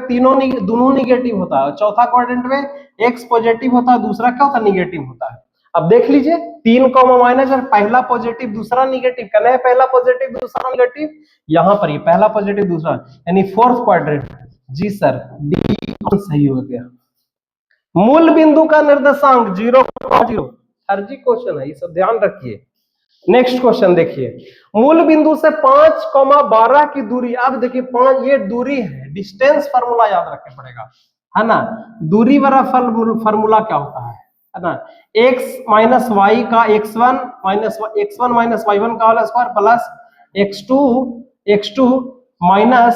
दोनों निगेटिव होता है, चौथा क्वाड्रेंट में x पॉजिटिव होता है, दूसरा क्या होता है, निगेटिव होता है। अब देख लीजिए 3 माइनस और पहला पॉजिटिव दूसरा निगेटिव, कहना है पहला पॉजिटिव दूसरा निगेटिव, यहाँ पर ये पहला पॉजिटिव दूसरा, यानी फोर्थ क्वाड्रेंट। जी सर, डी सही हो गया। मूल बिंदु का निर्देशांक 0,0, फर्जी क्वेश्चन है, ये सब ध्यान रखिए। नेक्स्ट क्वेश्चन देखिए, मूल बिंदु से 5,12 की दूरी, अब देखिए 5 ये दूरी है, डिस्टेंस फार्मूला याद रखना पड़ेगा, है ना। दूरी वाला फार्मूला क्या होता है ना, x माइनस वाई का x1 माइनस y1 का whole square plus x2 minus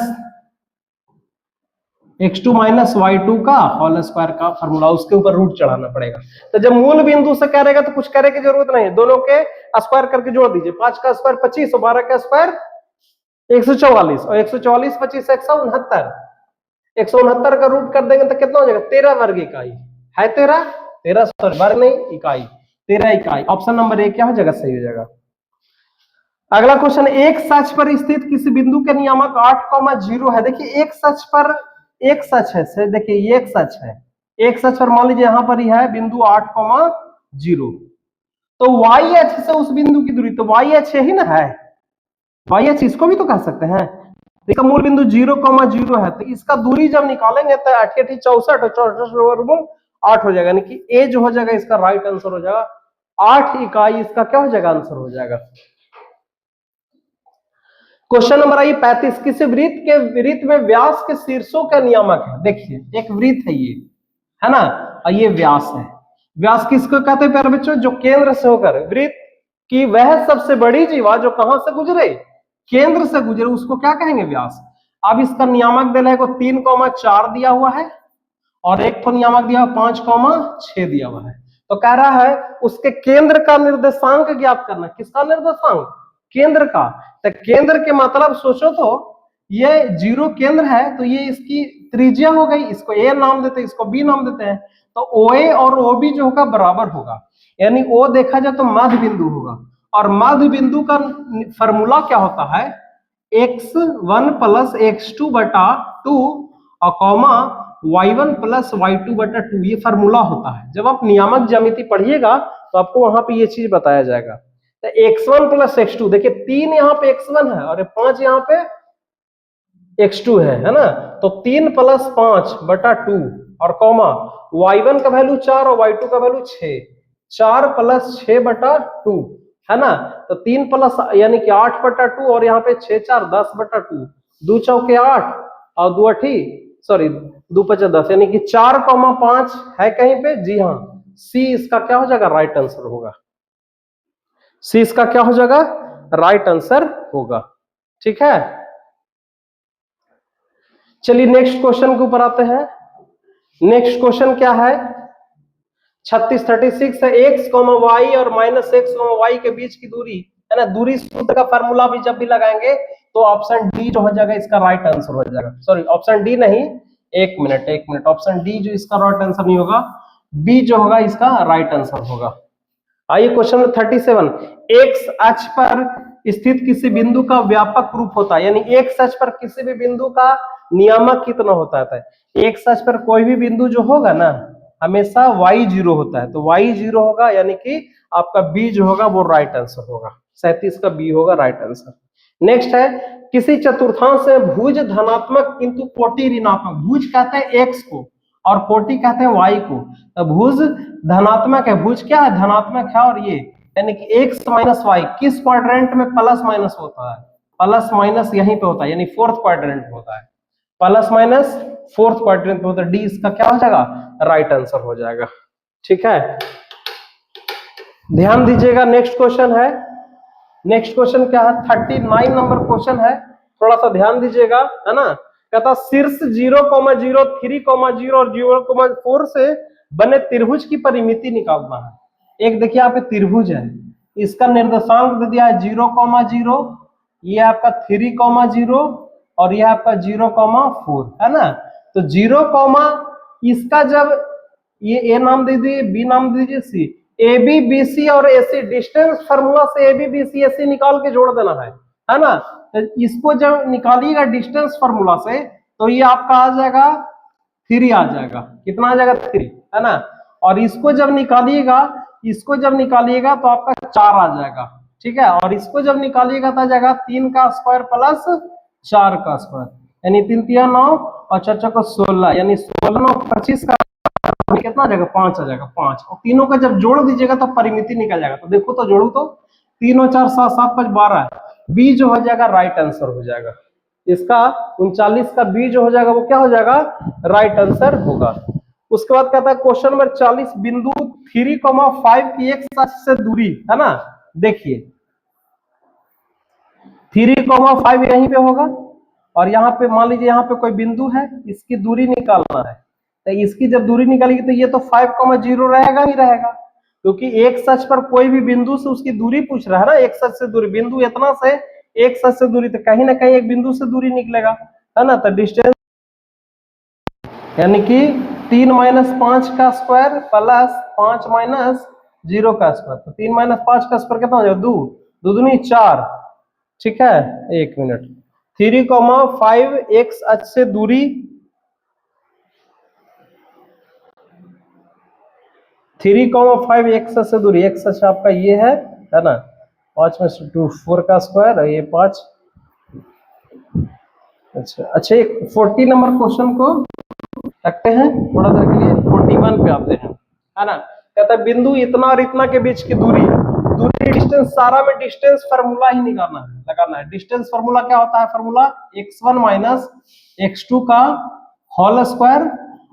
y2 का होल स्क्वायर का फार्मूला, उसके ऊपर रूट चढ़ाना पड़ेगा। तो जब मूल बिंदु से करेगा तो कुछ करे की जरूरत नहीं है, दोनों के स्क्वायर करके जोड़ दीजिए, 5 का स्क्वायर 25 और 12 का स्क्वायर 144, और 144 25 169, 169 का रूट कर देंगे तो कितना हो जाएगा, 13 वर्ग इकाई है, 13 सॉरी वर्ग नहीं इकाई, 13 इकाई। ऑप्शन नंबर ए क्या हो जाएगा, सही हो जाएगा। अगला क्वेश्चन, एक सच पर स्थित किसी बिंदु के नियामक 8,0 है। देखिए एक सच पर एक सच है, देखिए ये एक सच है, एक सच पर मान लीजिए यहां पर ही है बिंदु 8,0, तो वाई अक्ष से उस बिंदु की दूरी, तो वाई अक्ष ही ना है, वाई अक्ष इसको भी तो कह सकते हैं। इसका मूल बिंदु 0,0 है, तो इसका दूरी जब निकालेंगे तो 8 8 64 और 64 8 हो जाएगा, यानी कि ए जो हो जाएगा इसका राइट आंसर हो जाएगा 8 इकाई, इसका क्या हो जाएगा, आंसर हो जाएगा। क्वेश्चन नंबर 35, किसी वृत्त में व्यास के शीर्षों का नियामक है। देखिए एक वृत्त है ये, है ना, और ये व्यास है। व्यास किसको कहते हैं प्यारे बच्चों? जो केंद्र से होकर वृत्त की वह सबसे बड़ी जीवा जो कहां से गुजरे? केंद्र से गुजरे, उसको क्या कहेंगे? व्यास। अब इसका नियामक दिया है 3,4 दिया हुआ है और एक तो नियामक दिया 5,6 दिया हुआ है। तो कह रहा है उसके केंद्र का निर्देशांक ज्ञात करना। किसका निर्देशांक? केंद्र का। तो केंद्र के मतलब सोचो तो ये 0 केंद्र है तो ये इसकी त्रिज्या हो गई, इसको ए नाम देते हैं, इसको बी नाम देते हैं। तो OA और OB जो होगा बराबर होगा, यानी O देखा जाए तो मध्य बिंदु होगा और मध्य बिंदु का फॉर्मूला क्या होता है? x1 प्लस x2 बटा 2 और कॉमा y1 प्लस y2 बटा 2, ये फॉर्मूला होता है। जब आप नियामक ज्यामिति पढ़िएगा तो आपको वहां पे ये चीज बताया जाएगा। तो x1 प्लस x2, देखिए 3 यहाँ पे x1 है और 5 यहाँ पे x2 है ना? तो 3 प्लस 5 बटा 2 और कॉमा y1 का वैल्यू 4 और y2 का वैल्यू 6, 4 प्लस 6 बटा 2 है ना? तो 3 प्लस यानी कि 8 बटा 2 और यहाँ पे 6 4 10 बटा 2, 2 चौके 8 और 2 8 सॉरी 2 5 10, यानी कि 4,5 है कहीं पे। जी हाँ, सी इसका क्या हो जाएगा? राइट आंसर होगा। सी इसका क्या हो जाएगा? राइट आंसर होगा। ठीक है, चलिए नेक्स्ट क्वेश्चन के ऊपर आते हैं। नेक्स्ट क्वेश्चन क्या है? 36 है। x, y और -x, y के बीच की दूरी है ना, दूरी सूत्र का फार्मूला भी जब भी लगाएंगे तो ऑप्शन डी जो हो जाएगा इसका राइट आंसर हो जाएगा। सॉरी, ऑप्शन डी नहीं, एक मिनट, ऑप्शन डी जो इसका राइट आंसर नहीं होगा, बी जो होगा इसका राइट आंसर होगा। आइए क्वेश्चन नंबर 37, एक्स अक्ष पर स्थित किसी बिंदु का व्यापक रूप होता है, यानी एक्स अक्ष पर किसी भी बिंदु का नियामक कितना होता है? एक्स अक्ष पर कोई भी बिंदु जो होगा ना हमेशा y0 होता है, तो y0 होगा, यानी कि आपका बी जो होगा वो राइट आंसर होगा। 37 का बी होगा राइट आंसर। नेक्स्ट है, किसी चतुर्थांश से भुज धनात्मक किंतु कोटि ऋणात्मक, भुज कहते हैं x को और कोटि कहते हैं y को। तो भुज धनात्मक है, भुज क्या है? धनात्मक है, और ये यानी कि x माइनस वाई किस क्वाड्रेंट में प्लस माइनस होता है? प्लस माइनस यहीं पे होता है, यानी फोर्थ क्वाड्रेंट में होता है, प्लस माइनस फोर्थ क्वाड्रेंट में होता है। डी इसका क्या हो जाएगा? राइट आंसर हो जाएगा। ठीक है, ध्यान दीजिएगा। नेक्स्ट क्वेश्चन है, नेक्स्ट क्वेश्चन क्या है? 39 नंबर क्वेश्चन है, थोड़ा सा ध्यान दीजिएगा, है ना? कहता शीर्ष 0,0, 3,0 और 0,4 से बने त्रिभुज की परिमिति निकालना है। एक देखिए यहाँ पे त्रिभुज है, इसका निर्देशांक दे दिया है 0,0, ये आपका 3,0 और ये आपका 0,4 है ना? तो 0, इसका जब ये ए नाम दे दीजिए, बी नाम दे दीजिए, सी, ए बी बी सी और ए सी, डिस्टेंस फार्मूला से ए बी बी सी ए सी निकाल के जोड़ देना है ना? तो इसको जब निकालिएगा डिस्टेंस फार्मूला से तो ये आपका आ जाएगा 3 आ जाएगा। कितना आ जाएगा? 3 है ना? और इसको जब निकालिएगा तो आपका 4 आ जाएगा। ठीक है, और इसको जब निकालिएगा तो आ जाएगा 3 का स्क्वायर प्लस 4 का स्क्वायर, यानी 3 3 9 और 4 4 16, यानी 16 9 25 का कितना आ जाएगा? 5 आ जाएगा। 5 और तीनों का जब जोड़ दीजिएगा तो परिमिति निकल जाएगा। तो देखो तो जोड़ू तो 3 और 4 7 7 5 12, बी जो हो जाएगा राइट आंसर हो जाएगा। इसका 39 का बी जो हो जाएगा वो क्या हो जाएगा? राइट आंसर होगा। उसके बाद कहता है क्वेश्चन नंबर 40, बिंदु 3,5 की एक्स अक्ष से दूरी है ना, देखिए 3,5 यहीं पे होगा और यहाँ पे मान लीजिए यहाँ पे कोई बिंदु है, इसकी दूरी निकालना है। तो इसकी जब दूरी निकालेगी तो ये तो 5,0 रहेगा ही रहेगा, क्योंकि एक सच पर कोई भी बिंदु से उसकी दूरी पूछ रहा है ना, एक सच से दूरी, बिंदु इतना से एक सच से दूरी, तो कहीं ना कहीं एक बिंदु से दूरी निकलेगा, है ना? तो डिस्टेंस यानी कि 3 - 5 का स्क्वायर प्लस 5 - 0 का स्क्वायर, तो 3 - 5 का स्क्वायर कितना हो जाएगा? 2 2 दूनी 4। ठीक है, एक मिनट, 3,5 एक्स अक्ष से दूरी 3,5 एक्स अक्ष से दूरी, एक्स अक्ष आपका ये है ना? 5 में से 2 4 का स्क्वायर, ये 5। अच्छा एक 40 नंबर क्वेश्चन को रखते हैं थोड़ा देर के लिए, 41 पे आते हैं, है ना? कहता है बिंदु इतना और इतना के बीच की दूरी डिस्टेंस, सारा में डिस्टेंस फार्मूला ही लगाना है। डिस्टेंस फार्मूला क्या होता है? फार्मूला x1 - x2 का होल स्क्वायर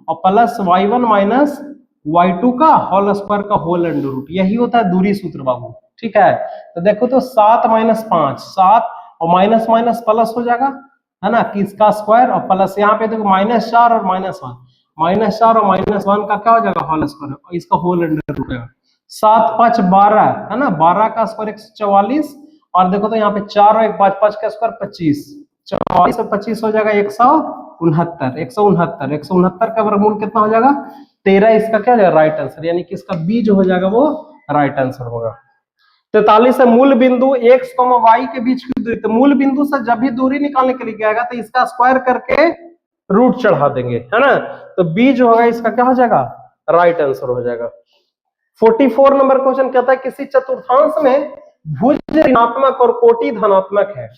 और प्लस y1 - y2 का होल स्क्वायर का होल अंडर रूट, यही होता है दूरी सूत्र बाबू। ठीक है, तो देखो तो 7 माइनस 5, 7 और माइनस माइनस प्लस हो जाएगा, है ना, कि इसका स्क्वायर और प्लस यहाँ पे देखो -4 और -1, -4 और -1 का क्या हो जाएगा होल स्क्वायर और इसका होल अंडर रूट है। 7 5 12 है ना, 12 का स्क्वायर 144 और देखो तो यहाँ पे 4 और 1 5, 5 का स्क्वायर 25, 44 और 25 हो जाएगा 169, 169, 169 का वर्गमूल कितना हो जाएगा 13, इसका क्या हो जाएगा राइट आंसर, यानी कि इसका बी जो हो जाएगा वो राइट आंसर होगा। 43 है मूल बिंदु x, y के बीच की दूरी, तो मूल बिंदु से जब भी दूरी निकालने के लिए गएगा तो इसका स्क्वायर करके रूट चढ़ा देंगे, है ना, तो बी जो होगा इसका क्या हो जाएगा राइट आंसर हो जाएगा। 44 नंबर क्वेश्चन कहता है किसी चतुर्थांश में भुज ऋणात्मक और कोटि धनात्मक है।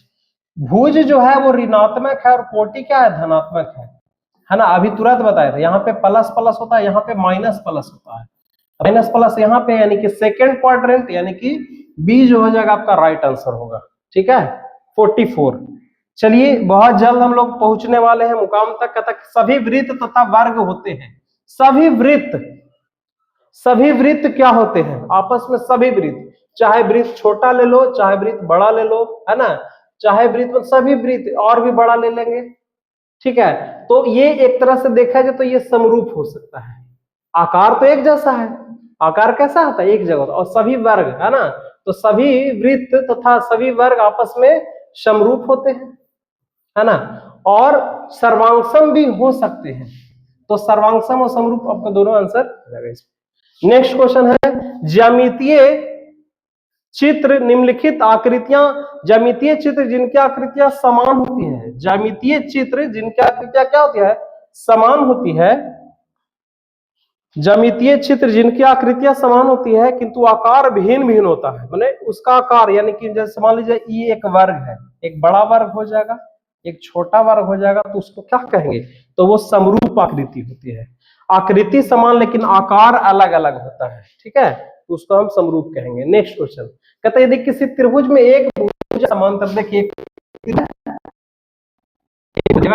भुज जो है वो ऋणात्मक है और कोटि क्या है धनात्मक है ना, अभी तुरंत बताया था, यहाँ पे प्लस प्लस होता है, यहाँ पे माइनस प्लस होता है, माइनस प्लस यहाँ पे, यानी कि सेकेंड क्वाड्रेंट, यानी कि बी जो हो जाएगा आपका राइट आंसर होगा। ठीक है 44। चलिए बहुत जल्द हम लोग पहुंचने वाले हैं मुकाम तक। कहता सभी वृत्त तथा वर्ग होते हैं, सभी वृत्त क्या होते हैं आपस में, सभी वृत्त, चाहे वृत्त छोटा ले लो चाहे वृत्त बड़ा ले लो, है ना, चाहे वृत्त में सभी वृत्त और भी बड़ा ले लेंगे। ठीक है, तो ये एक तरह से देखा जाए तो ये समरूप हो सकता है, आकार तो एक जैसा है, आकार कैसा होता है एक जगह, और सभी वर्ग, है ना, तो सभी वृत्त तथा सभी वर्ग आपस में समरूप होते हैं, है ना, और सर्वांगसम भी हो सकते हैं, तो सर्वांगसम और समरूप आपका दोनों आंसर हो जाएगा इसमें। नेक्स्ट क्वेश्चन है ज्यामितीय चित्र निम्नलिखित आकृतियां, ज्यामितीय चित्र जिनकी आकृतियां समान होती है, ज्यामितीय चित्र जिनकी आकृतियां क्या होती है समान होती है, ज्यामितीय चित्र जिनकी आकृतियां समान होती है किंतु आकार भिन्न भिन्न होता है, माने उसका आकार, यानी कि जैसे मान लीजिए ये एक वर्ग है, एक बड़ा वर्ग हो जाएगा एक छोटा वर्ग हो जाएगा, तो उसको क्या कहेंगे, तो वो समरूप आकृति होती है, आकृति समान लेकिन आकार अलग अलग होता है। ठीक है, तो उसको हम समरूप कहेंगे। नेक्स्ट क्वेश्चन कहता है यदि किसी त्रिभुज में एक भुजा समांतर, देखिए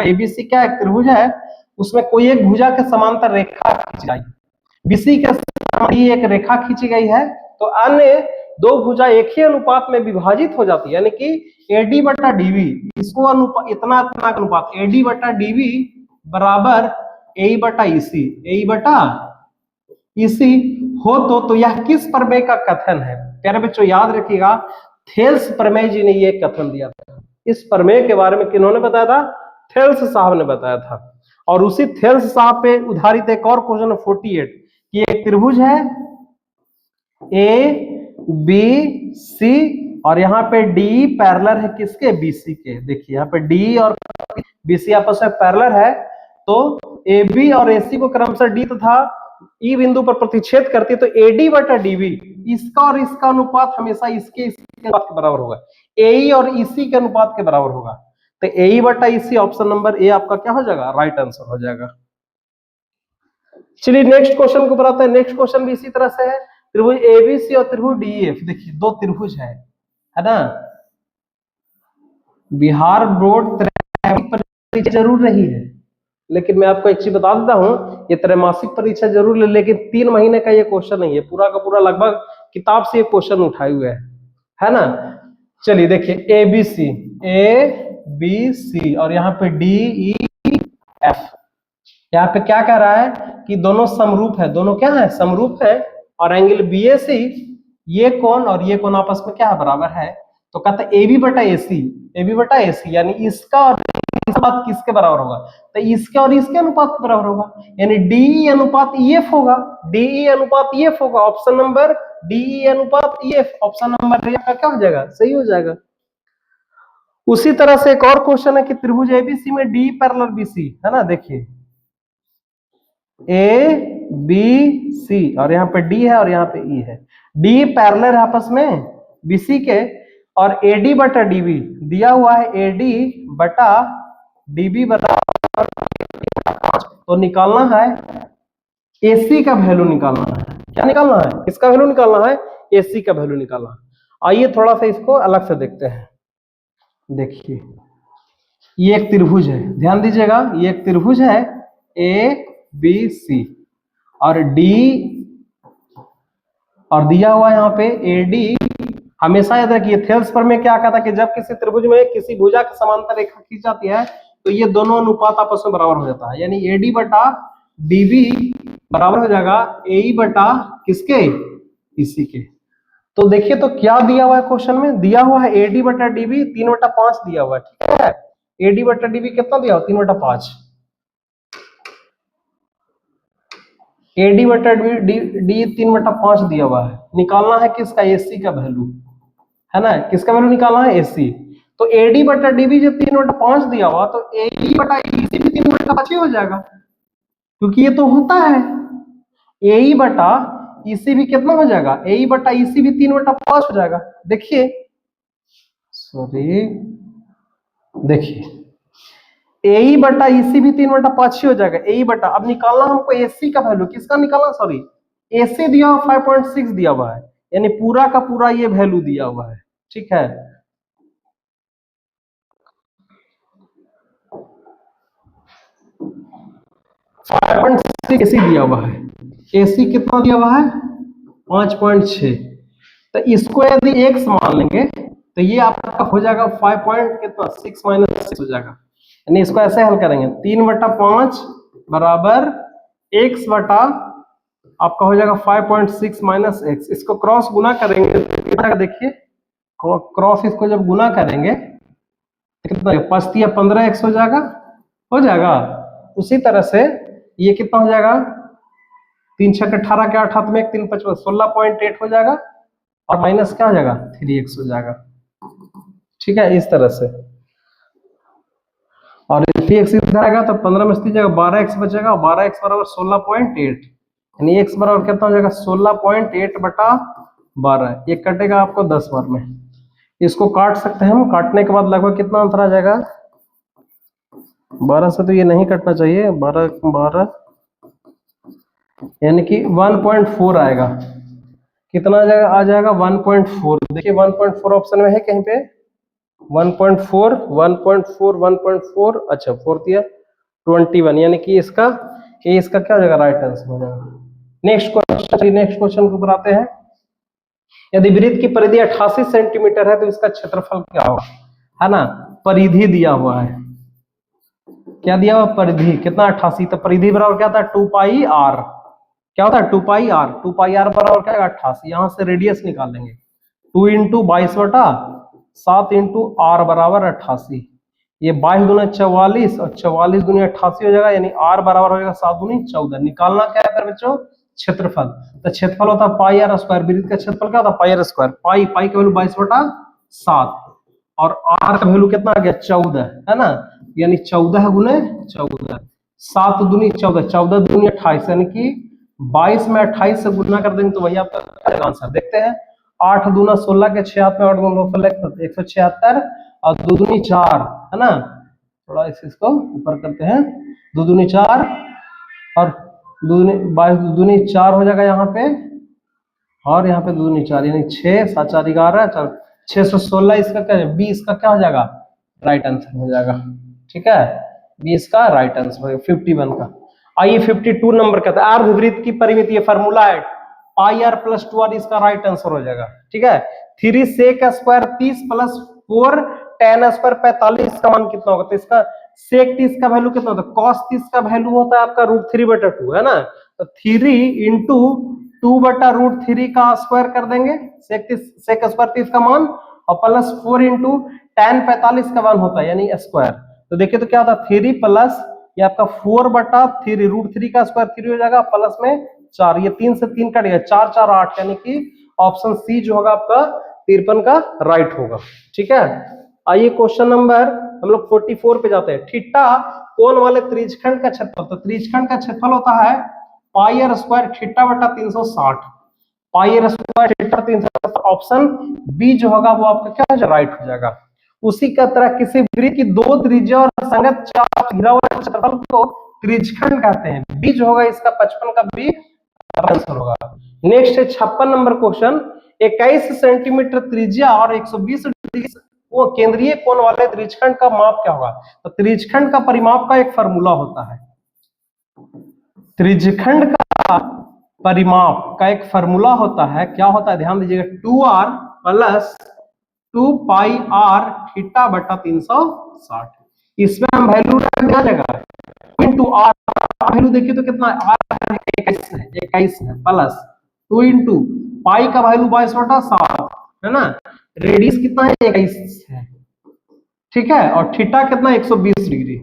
एबीसी क्या एक त्रिभुज है, उसमें कोई एक भुजा के समांतर रेखा खींची गई, बीसी के एक रेखा खींची गई है, तो अन्य दो भुजा एक ही अनुपात में विभाजित हो जाती है, यानी कि एडी बटा डीवी, इसको अनुपात इतना इतना अनुपात एडी बटा डीवी बराबर ए बटा ईसी, ए बटा ईसी हो तो यह किस प्रमेय का कथन है। प्यारे बच्चों याद रखिएगा थेल्स प्रमेय जी ने ये कथन दिया था, इस प्रमेय के बारे में किन्होंने बताया था, थेल्स साहब ने बताया था, और उसी थेल्स साहब पे उदाहरित एक और क्वेश्चन 48 कि एक त्रिभुज है ए बी सी और यहाँ पे डी पैरेलल है किसके बीसी के, देखिए यहाँ पे डी और बीसी आपस में पैरेलल है, तो ए बी और एसी को क्रमशः डी तथा ई बिंदु पर प्रतिच्छेद करती है, तो एडी बटा डीवी इसका और इसका अनुपात हमेशा इसके अनुपात के बराबर होगा, एई और ईसी के अनुपात के बराबर होगा, तो एई बटा ईसी ऑप्शन नंबर ए आपका क्या हो जाएगा राइट आंसर हो जाएगा। चलिए नेक्स्ट क्वेश्चन को बनाते हैं। नेक्स्ट क्वेश्चन भी इसी तरह से है, त्रिभुज एबीसी और त्रिभुज डीएफ, देखिए दो त्रिभुज है ना, बिहार बोर्ड त्रैमासिक परीक्षा जरूर रही है, लेकिन मैं आपको एक चीज बता देता हूं, ये त्रैमासिक परीक्षा जरूर ले, लेकिन 3 महीने का ये क्वेश्चन नहीं है, पूरा का पूरा लगभग किताब से ये क्वेश्चन उठाए हुए है ना। चलिए देखिए A B C, A B C और यहाँ पे डी ई एफ, यहाँ पे क्या कह रहा है कि दोनों समरूप है, दोनों क्या है समरूप है, और एंगल बी ए सी ये कोण और ये कोण आपस में क्या है बराबर है, तो कहता है ए बी बटा ए सी, यानी इसका और अनुपात किसके बराबर होगा, तो इसके और इसके अनुपात के बराबर होगा, यानी डी अनुपात ईएफ होगा, डी अनुपात ईएफ होगा, ऑप्शन नंबर डी अनुपात ईएफ, ऑप्शन नंबर का क्या हो जाएगा सही हो जाएगा। उसी तरह से एक और क्वेश्चन है कि त्रिभुज एबीसी में डी पैरेलल बीसी है ना, देखिए ए बी सी और यहाँ पे डी है और यहाँ पे ई है, डी पैरेलल है आपस में बीसी के, और एडी बटा डीबी दिया हुआ है, एडी बटा डीबी बराबर, तो निकालना है एसी का वैल्यू निकालना है, क्या निकालना है किसका वैल्यू निकालना है, एसी का वैल्यू निकालना है। आइए थोड़ा सा इसको अलग से देखते हैं, देखिए ये एक त्रिभुज है, ध्यान दीजिएगा ये एक त्रिभुज है ए बी सी, और डी और दिया हुआ यहाँ पे एडी। हमेशा याद रखिए थेल्स पर में क्या कहता है कि जब किसी त्रिभुज में किसी भुजा की समांतर रेखा खींच जाती है तो ये दोनों अनुपात आपस में बराबर हो जाता है, यानी एडी बटा डीबी बराबर हो जाएगा एई बटा किसके, इसी के। तो देखिए तो क्या दिया हुआ है क्वेश्चन में, दिया हुआ है एडी बटा डीबी 3/5 दिया हुआ है, ठीक है। एडी बटा डीबी कितना दिया हुआ 3/5, एडी बटा डी 3/5 दिया हुआ है। निकालना है किसका, एसी का वैल्यू, है ना, किसका वैल्यू निकालना है, एसी। तो एडी बटा डीबी जो 3/5 दिया हुआ तो एई बटा ईसी भी 3/5 ही हो जाएगा, क्योंकि ये तो होता है। एई बटा ईसी भी कितना हो जाएगा, एई बटा ईसी भी 3/5 हो जाएगा। देखिए सॉरी, देखिए एई बटा ईसी भी 3/5 ही हो जाएगा, एई बटा। अब निकालना हमको एसी का वैल्यू, किसका निकालना, सॉरी एसी दिया हुआ 5.6 दिया हुआ है, यानी पूरा का पूरा ये वैल्यू दिया हुआ है, ठीक है। एसी दिया हुआ है, एसी कितना दिया हुआ है 5.6। तो इसको यदि x मान लेंगे तो ये आपका हो जाएगा 5.6 हो जाएगा, यानी इसको ऐसे हल करेंगे 3/5 बराबर x बटा आपका हो जाएगा 5.6 - x। इसको क्रॉस गुना करेंगे तो कितना, देखिए क्रॉस इसको जब गुना करेंगे तो कितना 15x हो जाएगा। उसी तरह से ये कितना हो जाएगा 3 6 18 के 8 में 3 5 16.8 हो जाएगा, और माइनस क्या हो जाएगा 3x हो जाएगा, ठीक है, इस तरह से। और 3x इधर आएगा तो 15 में 3 जाएगा 12x बचेगा, 12x बराबर 16.8, यानी x बराबर कितना हो जाएगा 16.8 बटा 12। ये कटेगा आपको 10 बार में, इसको काट सकते हैं हम, काटने के बाद लगभग कितना अंतर आ जाएगा, 12 से तो ये नहीं कटना चाहिए, 12 यानी कि 1.4 आएगा। कितना आ जाएगा 1.4। देखिए 1.4 ऑप्शन में है कहीं पे, 1.4 1.4 1.4, अच्छा 4 दिया 21, यानी कि इसका क्या हो जाएगा, राइट आंसर हो जाएगा। नेक्स्ट क्वेश्चन को बनाते हैं। यदि वृत्त की परिधि 88 सेंटीमीटर है तो इसका क्षेत्रफल क्या होगा, है ना। परिधि दिया हुआ है, क्या दिया हुआ, परिधि कितना 88, तो परिधि बराबर क्या था 2πr, क्या होता है 2πr, 2πr बराबर क्या है 88। यहां से रेडियस निकाल लेंगे 2 × 22/7 × r बराबर 88। ये 22 दूनी 44 और 44 दूनी 88 हो जाएगा, यानी r बराबर हो जाएगा 7 दूनी 14। निकालना क्या है बच्चों, क्षेत्रफल। तो क्षेत्रफल होता है πr², वृत्त का क्षेत्रफल क्या होता है πr², पाई का वैल्यू 22/7 और r का वैल्यू कितना आ गया 14, है ना, यानी 14 × 14, 7 दूनी 14, 14 दूनी 28, यानी कि 22 में 28 से गुना कर देंगे तो वही आपका आंसर। देखते हैं 8 दूना 16 के 6 हाथ में 8 दूना 176 और 2 दूनी 4, है ना, थोड़ा इसको ऊपर करते हैं, 2 दूनी 4 और 22 दूनी 4 हो जाएगा यहाँ पे, और यहाँ पे 2 दूनी 4 यानी 6 7 4 11 616, इसका क्या है 20 का क्या हो जाएगा, राइट आंसर हो जाएगा, ठीक है, 20 का राइट आंसर हो 51 का। आइए 52 नंबर कहता है अर्धवृत्त की परिमित, ये फार्मूला है πr + 2r, इसका राइट आंसर हो जाएगा, ठीक है। 3 sec² 30 + 4 tan² 45 का मान कितना होगा, तो इसका sec 30 का वैल्यू कितना होता है, cos 30 का वैल्यू होता है आपका √3/2, है ना। तो 3 × 2/√3 का स्क्वायर कर देंगे, sec² 30 का मान, और प्लस 4 × tan 45 का मान होता है, यानी स्क्वायर। तो देखिए तो क्या होता है 3 प्लस ये आपका 4/3 √3 का स्क्वायर 3 हो जाएगा, प्लस में 4, ये 3 से 3 कट गया, 4 4 8, यानी कि ऑप्शन सी जो होगा आपका 53 का राइट होगा, ठीक है। आइए क्वेश्चन नंबर हम लोग 44 पे जाते हैं। थीटा कोण वाले त्रिज्यखंड का क्षेत्रफल, तो त्रिज्यखंड का क्षेत्रफल होता है πr² θ/360, πr² θ/360, ऑप्शन बी जो होगा वो आपका क्या है राइट हो जाएगा। उसी का तरह किसी वृत्त की 2 त्रिज्या और संगत चाप घिरा हुआ क्षेत्रफल को त्रिज्यखंड कहते हैं, बी जो होगा इसका 55 का बी आंसर होगा। नेक्स्ट है 56 नंबर क्वेश्चन। 21 सेंटीमीटर त्रिज्या और 120 डिग्री वो केंद्रीय कोण वाले त्रिज्यखंड का माप क्या होगा, तो त्रिज्यखंड का परिमाप का एक फार्मूला होता है, त्रिज्यखंड का का परिमाप का एक फार्मूला होता है, क्या होता है ध्यान दीजिएगा, 2r plus 2 pi are theta बटा 360। इसमें हम वैल्यू क्या जगह इंटू आर, वैल्यू देखिए तो कितना है, आर 21 है प्लस 2 इंटू पाई का वैल्यू 22 बटा 7 है ना, रेडियस कितना है 21 है, ठीक है, और थीटा कितना 120 डिग्री,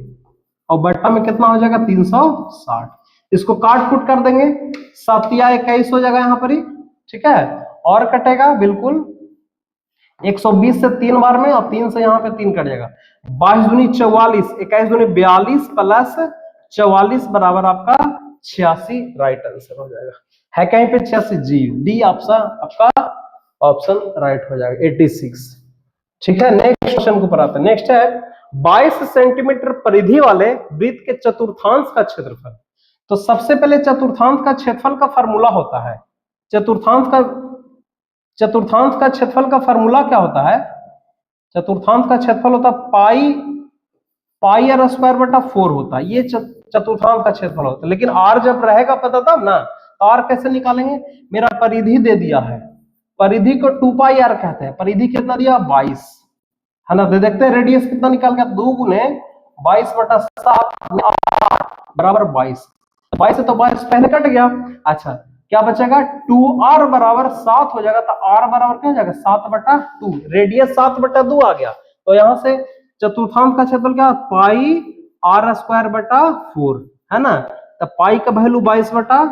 और बट्टा में कितना हो जाएगा 360। इसको काट फुट कर देंगे, 7 या 21 हो जाएगा यहाँ पर ही, ठीक है, और कटेगा बिल्कुल 120 से 3 बार में, और 3 से यहाँ पे 3 कट जाएगा, 22 दूनी 44, 21 दूनी 42 प्लस 44 बराबर आपका 86, राइट आंसर हो जाएगा। है कहीं पे 86, जी डी ऑप्शन आपका ऑप्शन राइट हो जाएगा 86, ठीक है। नेक्स्ट क्वेश्चन के ऊपर आते हैं। नेक्स्ट है 22 सेंटीमीटर परिधि वाले वृत्त के चतुर्थांश का क्षेत्रफल। तो सबसे पहले चतुर्थांश का क्षेत्रफल का फार्मूला होता है, चतुर्थांश का क्षेत्रफल का फार्मूला क्या होता है, चतुर्थांश का क्षेत्रफल होता है पाई आर स्क्वायर बटा 4 होता है, ये चतुर्थांश का क्षेत्रफल होता है। लेकिन आर जब रहेगा पता तब ना, तो आर कैसे निकालेंगे, मेरा परिधि दे दिया है, परिधि को 2 पाई आर कहते हैं, परिधि कितना दिया 22 है ना, देखते हैं रेडियस कितना निकाल गया, 2 गुने 22 बटा 7 बराबर 22, 22 से तो 22 पहले कट गया, अच्छा क्या बचेगा 2r बराबर 7 हो जाएगा, तो r बराबर क्या हो जाएगा 7 बटा 2, रेडियस 7 बटा 2 आ गया, तो यहां से चतुर्थांश का क्षेत्रफल क्या पाई आर स्क्वायर बटा 4 है ना, तो पाई का वैल्यू 22 बटा,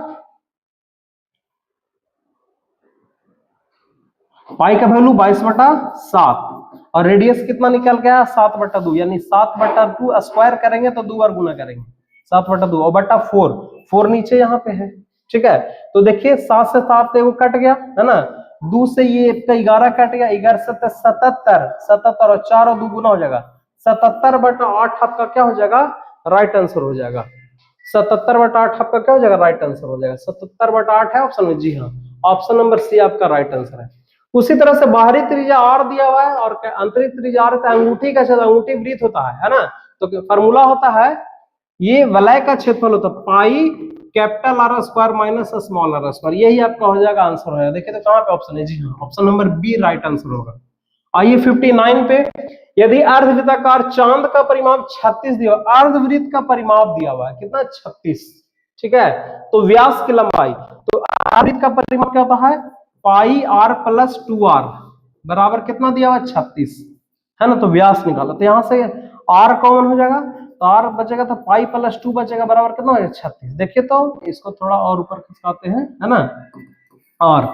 पाई का वैल्यू 22 बटा 7, और रेडियस कितना निकल गया 7 बटा 2, यानी 7 बटा 2 स्क्वायर करेंगे तो 2 बार गुना करेंगे, 7 बटा 2 और बटा 4 नीचे यहाँ पे है, ठीक है। तो देखिए 7 से 7 वो कट गया है ना, 2 से ये 11 कट गया, 11 से 77 और 4 और 2 गुना हो जाएगा 77 बटा 8 आपका क्या हो जाएगा राइट आंसर हो जाएगा, 77 बटा 8 आपका क्या हो जाएगा राइट आंसर हो जाएगा, 77 बटा 8 है ऑप्शन में, जी हाँ ऑप्शन नंबर सी आपका राइट आंसर है। उसी तरह से बाहरी त्रिज्या r दिया हुआ है और आंतरिक त्रिज्या r है, अंगूठी का क्षेत्र, अंगूठी वृत्त होता है ना, तो फार्मूला होता है ये वलय का क्षेत्रफल होता है pi capital R square minus small R square, यही आपका हो जाएगा आंसर हो जाएगा। देखिए तो कहां पे ऑप्शन है, जी हाँ option number B right answer होगा। आइए 59 पे, यदि अर्धवृत्ताकार चांद का परिमाप 36 दिया, अर्धवृत्त का परिमाप दिया हुआ है कितना 36, ठीक है, तो व्यास की लंबाई, तो अर्धवृत्त का परिमाप क्या होता है पाई आर प्लस 2r बराबर कितना दिया हुआ 36 है ना, तो व्यास निकाला, तो यहां से r कॉमन हो जाएगा, तो r बचेगा तो पाई प्लस 2 बचेगा बराबर कितना हो जाएगा 36। देखिए तो इसको थोड़ा और ऊपर खिसकाते हैं है ना, और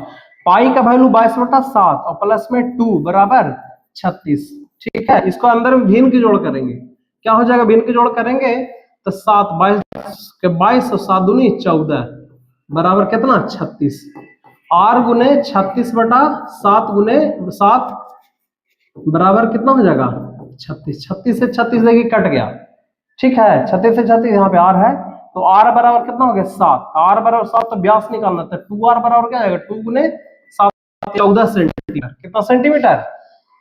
पाई का वैल्यू 22 बटा 7 और प्लस में 2 बराबर 36, ठीक है। इसको अंदर में भिन्न की जोड़ करेंगे, क्या हो जाएगा भिन्न की जोड़ करेंगे तो 7 22 और 7 दूनी 14 बराबर कितना 36, आर गुने 36 बटा 7 गुने 7 बराबर कितना हो जाएगा 36, 36 से 36 देखिए कट गया, ठीक है, 36 से 36 यहाँ पे आर है, तो आर बराबर कितना हो गया 7, आर बराबर 7 तो व्यास निकालना था, 2r बराबर क्या आएगा 2 गुने 7 14 सेंटीमीटर, कितना सेंटीमीटर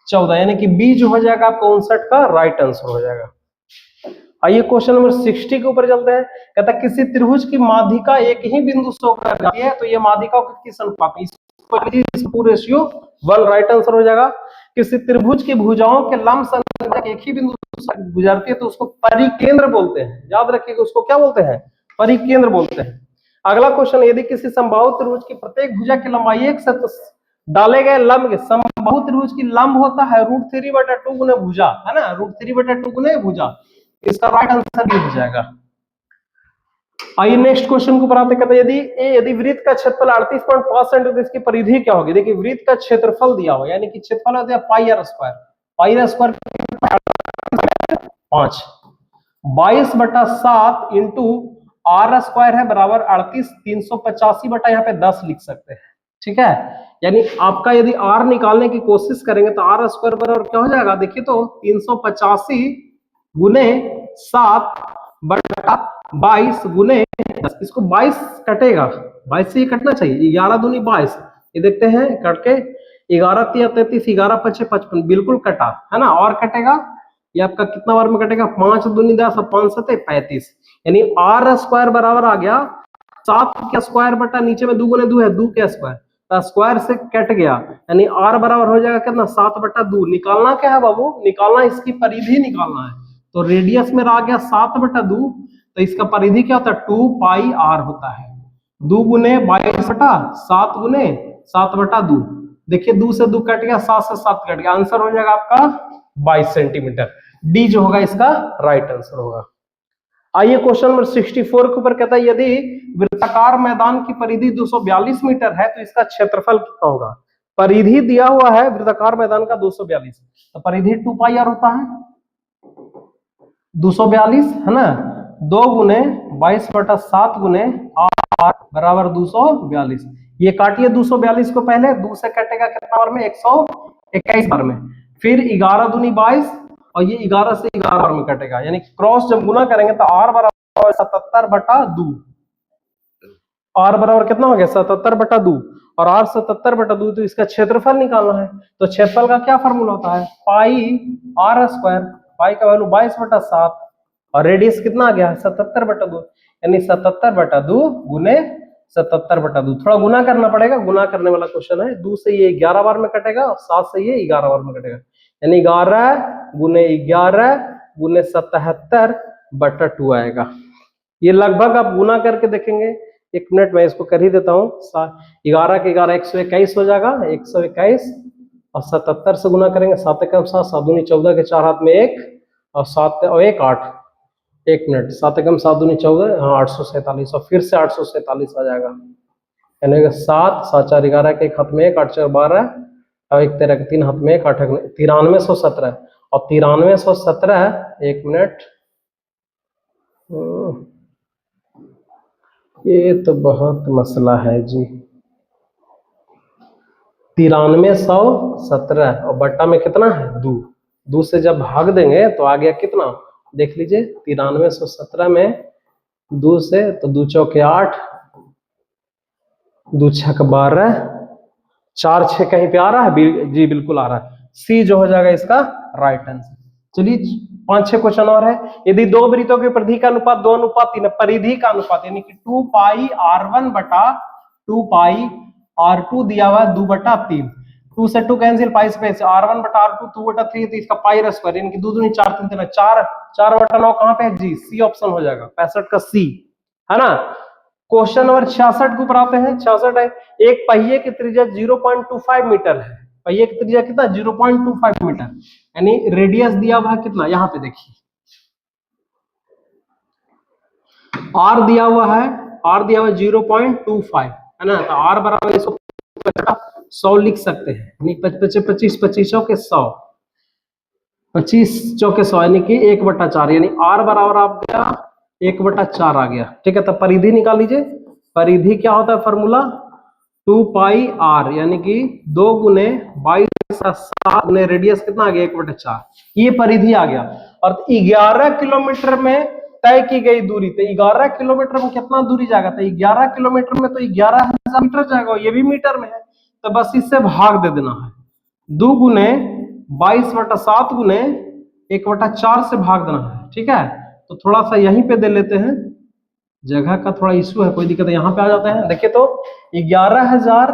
14, यानी कि बी जो हो जाएगा आपका 59 का राइट आंसर हो जाएगा। आइए क्वेश्चन नंबर 60 के ऊपर चलते हैं। कहता है किसी त्रिभुज की माध्यिका एक ही बिंदु से होकर जाती है, तो ये माध्यिका किस अनुपात में, इसको रेशियो 1 राइट आंसर हो जाएगा। किसी त्रिभुज की भुजाओं के लंब संख्या एक ही बिंदु से गुजरती है तो उसको परिकेंद्र बोलते हैं, याद रखिएगा उसको क्या बोलते हैं परिकेंद्र बोलते हैं। अगला क्वेश्चन, यदि किसी समबाहु त्रिभुज की प्रत्येक भुजा की लंबाई 1 से तो डाले गए लंब के, समबाहु त्रिभुज की लंब होता है √3/2 गुने भुजा है ना, √3/2 गुने भुजा, इसका राइट आंसर भी हो जाएगा। आइए नेक्स्ट क्वेश्चन को बनाते, कहते हैं यदि वृत्त का क्षेत्रफल 38.5 सेंटीमीटर, इसकी परिधि क्या होगी। देखिए वृत्त का क्षेत्रफल दिया हो, यानी कि क्षेत्रफल होता है pi r square, pi r square 5, 22 बटा 7 इंटू आर स्क्वायर है बराबर 38, 385 बटा यहाँ पे 10 लिख सकते हैं, ठीक है। यानी आपका यदि आर निकालने की कोशिश करेंगे तो आर स्क्वायर बराबर क्या हो जाएगा, देखिए तो 385 गुने 7 बटा 22 गुने 10, इसको 22 कटेगा, 22 से ये कटना चाहिए, 11 दूनी 22, ये देखते हैं कट के 11 3 33, 11 5 55, बिल्कुल कटा है ना, और कटेगा ये आपका कितना बार में कटेगा 5 दूनी 10 और 5 7 35, यानी आर स्क्वायर बराबर आ गया 7 का स्क्वायर बटा नीचे में 2 गुने 2 है 2 का स्क्वायर, तो स्क्वायर से कट गया, यानी r बराबर हो जाएगा कितना 7 बटा 2। निकालना क्या है बाबू, निकालना इसकी परिधि निकालना है। तो रेडियस में आ गया 7 बटा 2, तो इसका परिधि क्या होता है 2 पाई r होता है। 2 गुने 22 बटा 7 गुने 7 बटा 2, देखिए 2 से 2 कट गया, 7 से 7 कट गया, आंसर हो जाएगा आपका 22 सेंटीमीटर। डी जो होगा इसका राइट आंसर होगा। आइए क्वेश्चन नंबर 64 के ऊपर कहता है यदि वृत्ताकार मैदान की परिधि 242 मीटर है तो इसका क्षेत्रफल कितना होगा। परिधि दिया हुआ है वृत्ताकार मैदान का 242, तो परिधि 2 पाई आर होता है, 242 है ना, 2 गुने 22 बटा 7 गुने आर बराबर 242। ये काटिए 242 को, पहले 2 से कटेगा कितना बार में 121 बार में, फिर 11 दूनी 22 और ये 11 से 11 बार में कटेगा, यानी क्रॉस जब गुना करेंगे तो आर बराबर 77 बटा 2। आर बराबर कितना हो गया 77 बटा 2, और आर 77 बटा 2, तो इसका क्षेत्रफल निकालना है। तो क्षेत्रफल का क्या फॉर्मूला होता है, पाई आर स्क्वायर, पाई का वैल्यू 22 बटा 7 और रेडियस कितना आ गया 77 बटा 2, यानी 77 बटा 2 गुने 77 बटा 2। थोड़ा गुना करना पड़ेगा, गुना करने वाला क्वेश्चन है। 2 से ये 11 बार में कटेगा और 7 से ये 11 बार में कटेगा, यानी 11 गुने 11 गुने 77 बटा 2 आएगा। ये लगभग आप गुना करके देखेंगे, 1 मिनट में इसको कर ही देता हूँ। 11 के 11 121 हो जाएगा, 121 और 77 से गुना करेंगे, 7 एकम 7, 7 दूनी 14 के 4 हाथ में 1 और 7 और 1 8, 1 मिनट, 7 एकम 7 दूनी 14, हाँ 847 और फिर से 847 आ जाएगा, यानी 7 7 4 11 के 1 हाथ में 1, 8 4 12 और 1 13 के 3 हाथ में 1, 8 9317 और 9317, 1 मिनट, ये तो बहुत मसला है जी। 9317 और बट्टा में कितना है 2, 2 से जब भाग देंगे तो आ गया कितना, देख लीजिए 9317 में 2 से, तो 2 चौके 8, 2 छक 12, 4 6 कहीं पे आ रहा है जी, बिल्कुल आ रहा है, सी जो हो जाएगा इसका राइट आंसर। चलिए 5-6 क्वेश्चन और है। यदि दो वृत्तों के परिधि का अनुपात 2:3 है, परिधि का अनुपात यानी कि 2 पाई r1 बटा 2 पाई r2 दिया हुआ है 2/3, 2 से 2 कैंसिल, पाई से r1 बटा r2 2/3, तो इसका पाई स्क्वायर यानी कि 2 दूनी 4 3 3 4, 4/9 कहाँ पे है जी, सी ऑप्शन हो जाएगा, 65 का सी है ना। क्वेश्चन नंबर 66 के ऊपर आते हैं। 66 है, एक पहिए की त्रिज्या 0.25 मीटर है, पहिए की त्रिज्या कितना 0.25 मीटर, यानी रेडियस दिया हुआ है कितना, यहां पे देखिए आर दिया हुआ है, आर दिया हुआ है 0.25 है ना, तो आर बराबर इसको 100 लिख सकते हैं, यानी 25 25 चौके 100, 25 चौके 100 यानी कि 1/4, यानी आर बराबर आ गया 1/4 आ गया। ठीक है, तो परिधि निकाल लीजिए। परिधि क्या होता है फॉर्मूला 2 पाई आर, यानी कि 2 गुने 22 7 गुने रेडियस कितना आ गया 1/4, ये परिधि आ गया। और 11 किलोमीटर में तय की गई दूरी, तो 11 किलोमीटर में कितना दूरी जाएगा, तो 11 किलोमीटर में तो 11,000 मीटर जाएगा, ये भी मीटर में है, तो बस इससे भाग दे देना है, 2 गुने 22 बटा 7 गुने 1/4 से भाग देना है। ठीक है, तो थोड़ा सा यहीं पे दे लेते हैं, जगह का थोड़ा इश्यू है, कोई दिक्कत है, यहाँ पे आ जाते हैं। देखिए तो 11,000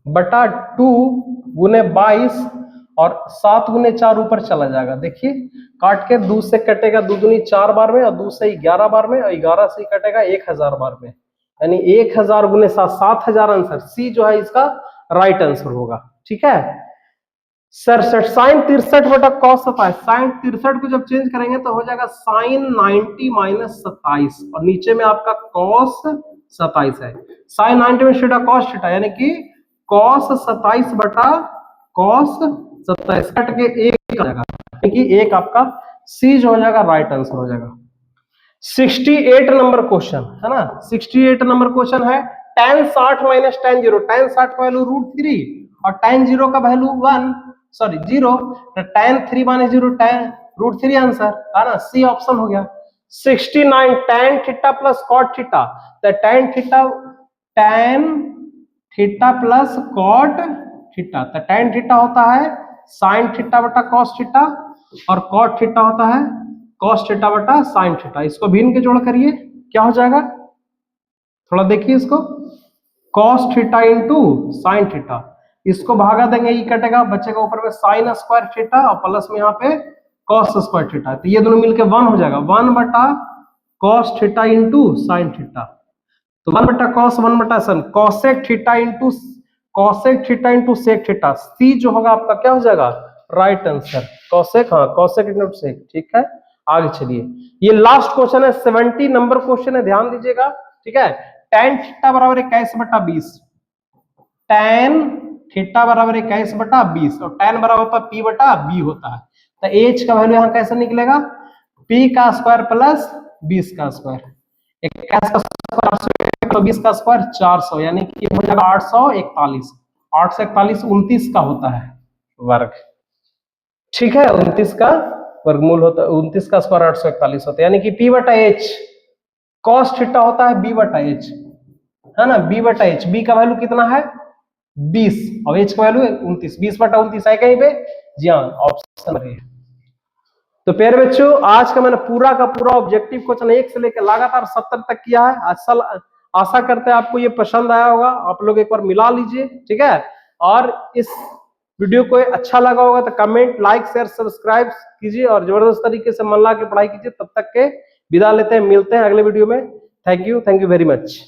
बटा 2 गुने 22 और 7 गुने 4 ऊपर चला जाएगा, देखिए काट के 2 से कटेगा 2 दूनी 4 बार में और 2 से 11 बार में और 11 से कटेगा 1000 बार में, यानी 1000 गुने 7 7000 आंसर, सी जो है इसका राइट आंसर होगा। ठीक है, 67 साइन 63 बटा कॉस 27, साइन 63 को जब चेंज करेंगे तो हो जाएगा साइन 90 माइनस 27 और नीचे में आपका कॉस 27 है, साइन 90 में थीटा कॉस थीटा, यानी कि कॉस 27 बटा कॉस 27 कट के 1 आ जाएगा, यानी कि 1 आपका सी जो हो जाएगा राइट आंसर हो जाएगा। 68 नंबर क्वेश्चन है ना, 68 नंबर क्वेश्चन है tan 60 माइनस tan 0, tan 60 का वैल्यू √3 और tan 0 का वैल्यू 0, तो tan 3 माइनस 0 tan √3 आंसर है ना, सी ऑप्शन हो गया। 69 tan theta plus cot theta, तो tan theta plus cot theta, तो tan थीटा होता है sin थीटा बटा cos थीटा और cot थीटा होता है cos थीटा बटा sin थीटा, इसको भिन्न के जोड़ करिए क्या हो जाएगा थोड़ा देखिए इसको, cos theta into sine theta, इसको भागा देंगे, ये कटेगा, बचेगा ऊपर में साइन स्क्वायर थीटा और प्लस में यहाँ पे cos स्क्वायर थीटा, तो ये दोनों मिलके 1 हो जाएगा, 1 बटा cos theta into sine theta, तो 1 बटा cos 1 बटा sin cosec theta into sec theta, C जो होगा आपका क्या हो जाएगा, राइट आंसर cosec, हाँ cosec इंटू sec, ठीक है। आगे चलिए, ये लास्ट क्वेश्चन है, 70 नंबर क्वेश्चन है, ध्यान दीजिएगा, ठीक है। tan थीटा बराबर 21 बटा 20, tan थीटा बराबर 21 बटा 20 और tan बराबर होता है p बटा b होता है, तो h का वैल्यू यहाँ कैसे निकलेगा, p का स्क्वायर प्लस 20 का स्क्वायर, 21 का स्क्वायर तो 20 का स्क्वायर 400, यानी कि हो जाएगा 841, 841 29 का होता है वर्ग, ठीक है, 29 का वर्गमूल होता है, 29 का स्क्वायर 841 होता है, यानी कि p बटा h cos थीटा होता है b बटा h, है ना, b बटा h, b का वैल्यू कितना है 20 और h का वैल्यू 29, 20 बटा 29 है कहीं पे, जी हाँ ऑप्शन है। तो प्यारे बच्चों, आज का मैंने पूरा का पूरा ऑब्जेक्टिव क्वेश्चन 1 से लेकर लगातार 70 तक किया है। आशा करते हैं आपको ये पसंद आया होगा, आप लोग एक बार मिला लीजिए, ठीक है। और इस वीडियो को अच्छा लगा होगा तो कमेंट, लाइक, शेयर, सब्सक्राइब कीजिए और जबरदस्त तरीके से मन लगा के पढ़ाई कीजिए। तब तक के विदा लेते हैं, मिलते हैं अगले वीडियो में। Thank you very much.